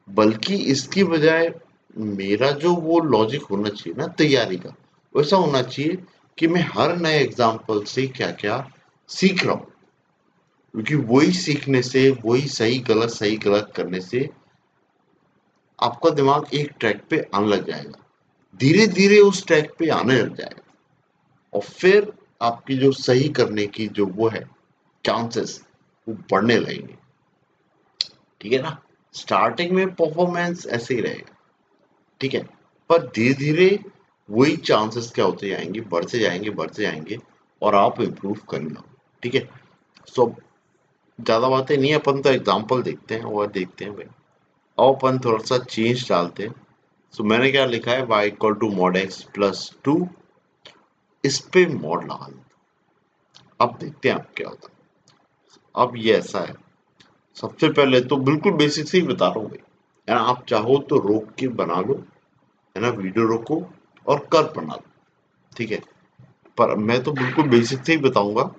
बल्कि इसकी बजाय मेरा जो वो लॉजिक होना चाहिए ना तैयारी का, वैसा होना चाहिए कि मैं हर नए एग्जाम्पल से क्या क्या सीख रहा हूँ। क्योंकि वही सीखने से, वही सही गलत करने से आपका दिमाग एक ट्रैक पे आने लग जाएगा, धीरे धीरे उस ट्रैक पे आने लग जाएगा, और फिर आपकी जो सही करने की जो वो है चांसेस, वो बढ़ने लगेंगे। ठीक है ना। स्टार्टिंग में परफॉर्मेंस ऐसे ही रहेगा, ठीक है, पर धीरे धीरे वही चांसेस क्या होते जाएंगे, बढ़ते जाएंगे, बढ़ते जाएंगे, और आप इम्प्रूव करेंगे। ठीक है। सो ज्यादा बातें नहीं, अपन तो एग्जांपल देखते हैं और देखते हैं भाई। अब अपन थोड़ा सा चेंज डालते हैं। सो मैंने क्या लिखा है, y equal to mod x plus two, इस पे मॉड लगा देते हैं। अब देखते हैं अब क्या होता है। अब ये ऐसा है, सबसे पहले तो बिल्कुल बेसिक से ही बता रहा हूँ भाई, है ना। आप चाहो तो रोक के बना लो, है ना, वीडियो रोको और कर बना लो, ठीक है। पर मैं तो बिल्कुल बेसिक से ही बताऊंगा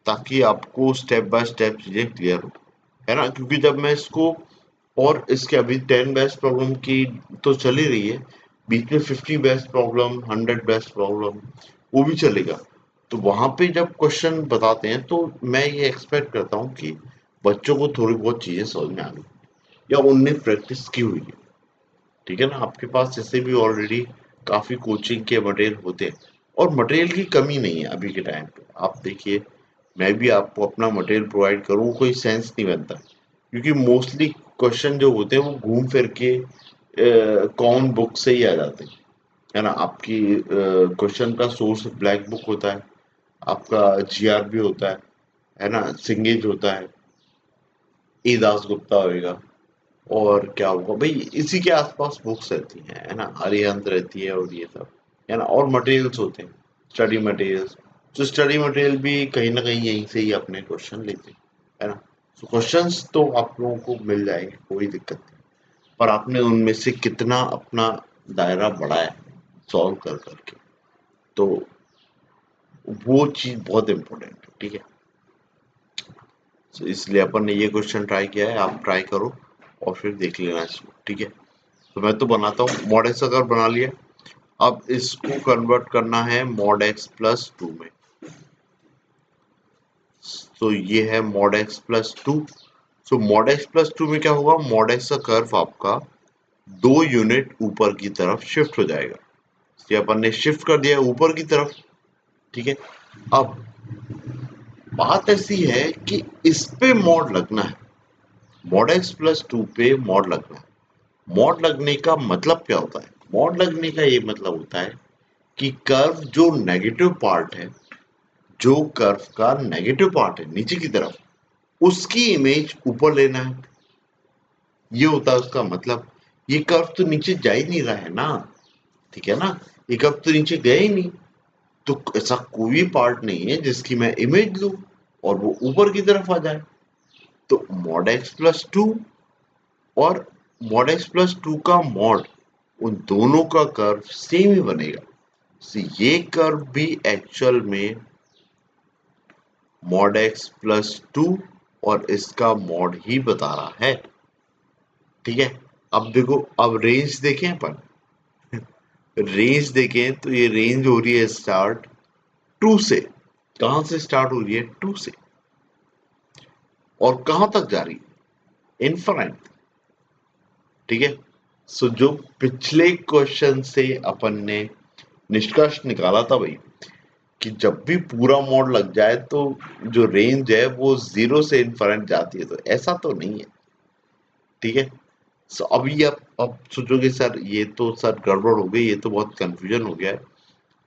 ताकि आपको स्टेप बाय स्टेप चीजें क्लियर हो, है ना। क्योंकि जब मैं इसको, और इसके अभी 10 बेस्ट प्रॉब्लम की तो चल ही रही है, बीच में 50 बेस्ट प्रॉब्लम, 100 बेस्ट प्रॉब्लम, वो भी चलेगा। तो वहां पे जब क्वेश्चन बताते हैं तो मैं ये एक्सपेक्ट करता हूँ कि बच्चों को थोड़ी बहुत चीजें समझ में आ गई, या उनने प्रैक्टिस की हुई है। ठीक है ना। आपके पास जैसे भी ऑलरेडी काफी कोचिंग के मटेरियल होते हैं, और मटेरियल की कमी नहीं है अभी के टाइम पे। आप देखिए, मैं भी आपको अपना मटेरियल प्रोवाइड करूँ कोई सेंस नहीं बनता, क्योंकि मोस्टली क्वेश्चन जो होते हैं वो घूम फिर के कॉमन बुक से ही आ जाते हैं, है ना। आपकी क्वेश्चन का सोर्स ब्लैक बुक होता है, आपका जीआरबी होता है ना, सिंगेज होता है, ई दास गुप्ता होएगा, और क्या होगा भाई, इसी के आसपास बुक्स रहती हैं, है ना, अरिहंत रहती है और ये सब, है ना। और मटेरियल्स होते हैं, स्टडी मटेरियल्स। तो स्टडी मटेरियल भी कहीं ना कहीं यहीं से ही अपने क्वेश्चन लेते हैं, है ना। तो क्वेश्चंस तो आप लोगों को मिल जाएंगे, कोई दिक्कत नहीं, पर आपने उनमें से कितना अपना दायरा बढ़ाया सॉल्व कर करके, तो वो चीज बहुत इंपॉर्टेंट है। ठीक है। तो इसलिए अपन ने ये क्वेश्चन ट्राई किया है, आप ट्राई करो और फिर देख लेना इसको। ठीक है। तो मैं तो बनाता हूँ, मॉड एक्स अगर बना लिया, अब इसको कन्वर्ट करना है मॉड एक्स प्लस टू में। तो ये है mod x plus to. So mod x plus to में क्या होगा, मॉड एक्स का कर्व आपका 2 यूनिट ऊपर की तरफ शिफ्ट हो जाएगा। ये अपन ने शिफ्ट कर दिया ऊपर की तरफ। ठीक है। अब बात ऐसी है कि इस पे मॉड लगना है, मॉड एक्स प्लस टू पे मॉड लगना है। मॉड लगने का मतलब क्या होता है, मॉड लगने का ये मतलब होता है कि कर्व जो नेगेटिव पार्ट है, जो कर्व का नेगेटिव पार्ट है नीचे की तरफ, उसकी इमेज ऊपर लेना है। ये होता है उसका मतलब। ये कर्व तो नीचे जा ही नहीं रहा है ना, ठीक है ना। ये कर्व तो नीचे गया ही नहीं, तो ऐसा कोई पार्ट नहीं है जिसकी मैं इमेज लूं और वो ऊपर की तरफ आ जाए। तो मॉड एक्स प्लस टू और मॉड एक्स प्लस टू का मॉड, उन दोनों का कर्व सेम ही बनेगा। ये कर्व भी एक्चुअल में मॉड एक्स प्लस 2 और इसका मॉड ही बता रहा है। ठीक है, अब देखो, अब रेंज देखें अपन, रेंज देखें तो ये रेंज हो रही है स्टार्ट 2 से। कहां से स्टार्ट हो रही है? 2 से। और कहां तक जा रही है? इनफाइनाइट। ठीक है, सो जो पिछले क्वेश्चन से अपन ने निष्कर्ष निकाला था भाई, कि जब भी पूरा मोड लग जाए तो जो रेंज है वो 0 से इनफाइनाइट जाती है, तो ऐसा तो नहीं है। ठीक है, सो अभी अब सोचोगे सर ये तो सर गड़बड़ हो गई, ये तो बहुत कंफ्यूजन हो गया है।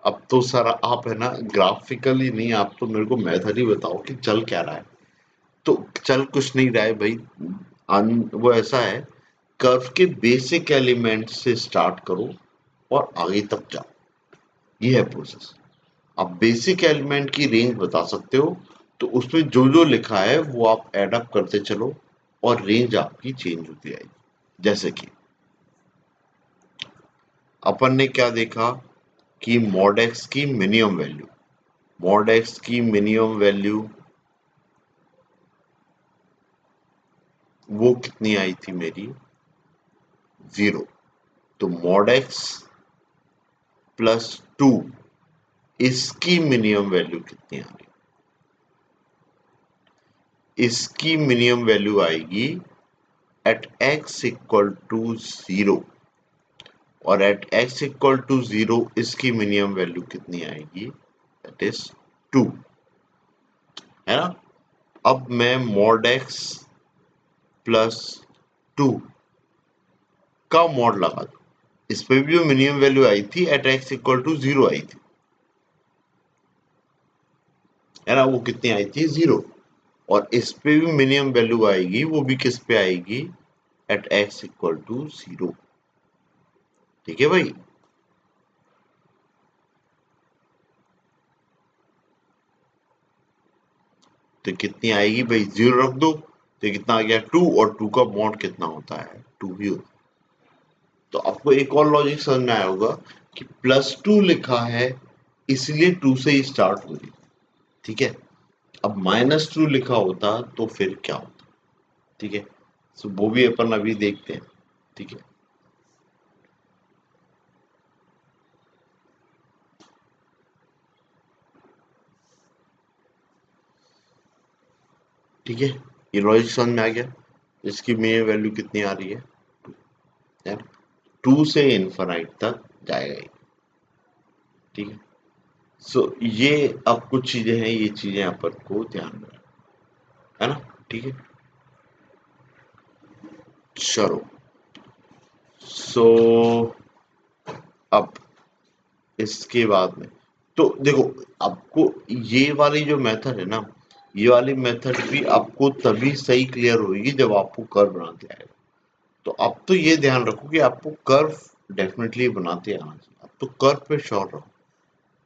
अब तो सर आप है ना ग्राफिकली नहीं, आप तो मेरे को मेथड ही बताओ कि चल क्या रहा है। तो चल कुछ नहीं रहा है भाई, वो ऐसा है, कर्व के बेसिक एलिमेंट से स्टार्ट करो और आगे तक जाओ, ये है प्रोसेस। आप बेसिक एलिमेंट की रेंज बता सकते हो, तो उसमें जो जो लिखा है वो आप ऐड अप करते चलो और रेंज आपकी चेंज होती आएगी। जैसे कि अपन ने क्या देखा कि मॉड एक्स की मिनिमम वैल्यू, मॉड एक्स की मिनिमम वैल्यू वो कितनी आई थी मेरी? 0। तो मॉड एक्स प्लस 2, इसकी मिनिमम वैल्यू कितनी आ रही? इसकी मिनिमम वैल्यू आएगी एट x इक्वल टू 0, और एट x इक्वल टू 0 इसकी मिनिमम वैल्यू कितनी आएगी? दैट इज 2, है ना। अब मैं मॉड x प्लस 2 का मॉड लगा दूं, इस पे भी जो मिनिमम वैल्यू आई थी एट x इक्वल टू 0 आई थी, है ना, वो कितनी आई थी? 0। और इस पे भी मिनिमम वैल्यू आएगी, वो भी किस पे आएगी? At x equal to 0। ठीक है भाई, तो कितनी आएगी भाई? 0 रख दो, तो कितना आ गया? 2, और 2 का मॉड कितना होता है? 2 ही होता है। तो आपको एक और लॉजिक समझ में आया होगा कि प्लस 2 लिखा है इसलिए 2 से ही स्टार्ट हो रही। ठीक है, अब माइनस 2 लिखा होता तो फिर क्या होता? ठीक है, सो वो भी अपन अभी देखते हैं। ठीक है, ठीक है, ये लॉजिक समझ में आ गया। इसकी मेन वैल्यू कितनी आ रही है? यार 2 से इनफाइनाइट तक जाएगा ये। ठीक है, सो ये अब कुछ चीजें हैं, ये चीजें अपन को ध्यान में रखना, है ना। ठीक है, चलो, सो अब इसके बाद में तो देखो, आपको ये वाली जो मेथड है ना, ये वाली मेथड भी आपको तभी सही क्लियर होगी जब आपको कर्व बनाते आएगा। तो अब तो ये ध्यान रखो कि आपको कर्व डेफिनेटली बनाते आना चाहिए, अब तो कर्व पे श्योर रहो।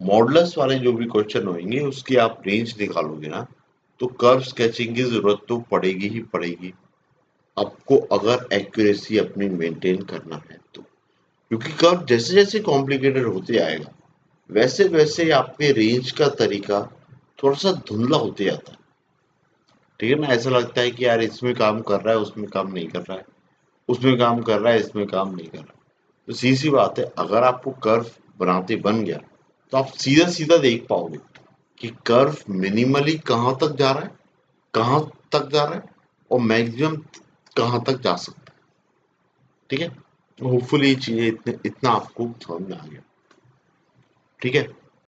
मॉडुलस वाले जो भी क्वेश्चन होंगे उसकी आप रेंज निकालोगे ना, तो कर्व स्केचिंग की जरूरत तो पड़ेगी ही पड़ेगी, आपको अगर एक्यूरेसी अपनी मेंटेन करना है तो। क्योंकि कर्व जैसे जैसे कॉम्प्लिकेटेड होते आएगा, वैसे वैसे आपके रेंज का तरीका थोड़ा सा धुंधला होते जाता है। ठीक है ना, ऐसा लगता है कि यार इसमें काम कर रहा है, उसमें काम नहीं कर रहा है, उसमें काम कर रहा है, इसमें काम नहीं कर रहा है। तो सीधी सी बात है, अगर आपको कर्व बनाते बन गया तो आप सीधा सीधा देख पाओगे कि कर्व मिनिमली कहाँ तक जा रहा है, कहाँ तक जा रहा है, और मैक्सिमम कहाँ तक जा सकता है। ठीक है, होपफुली ये चीजें इतना आपको समझ में आ गया। ठीक है,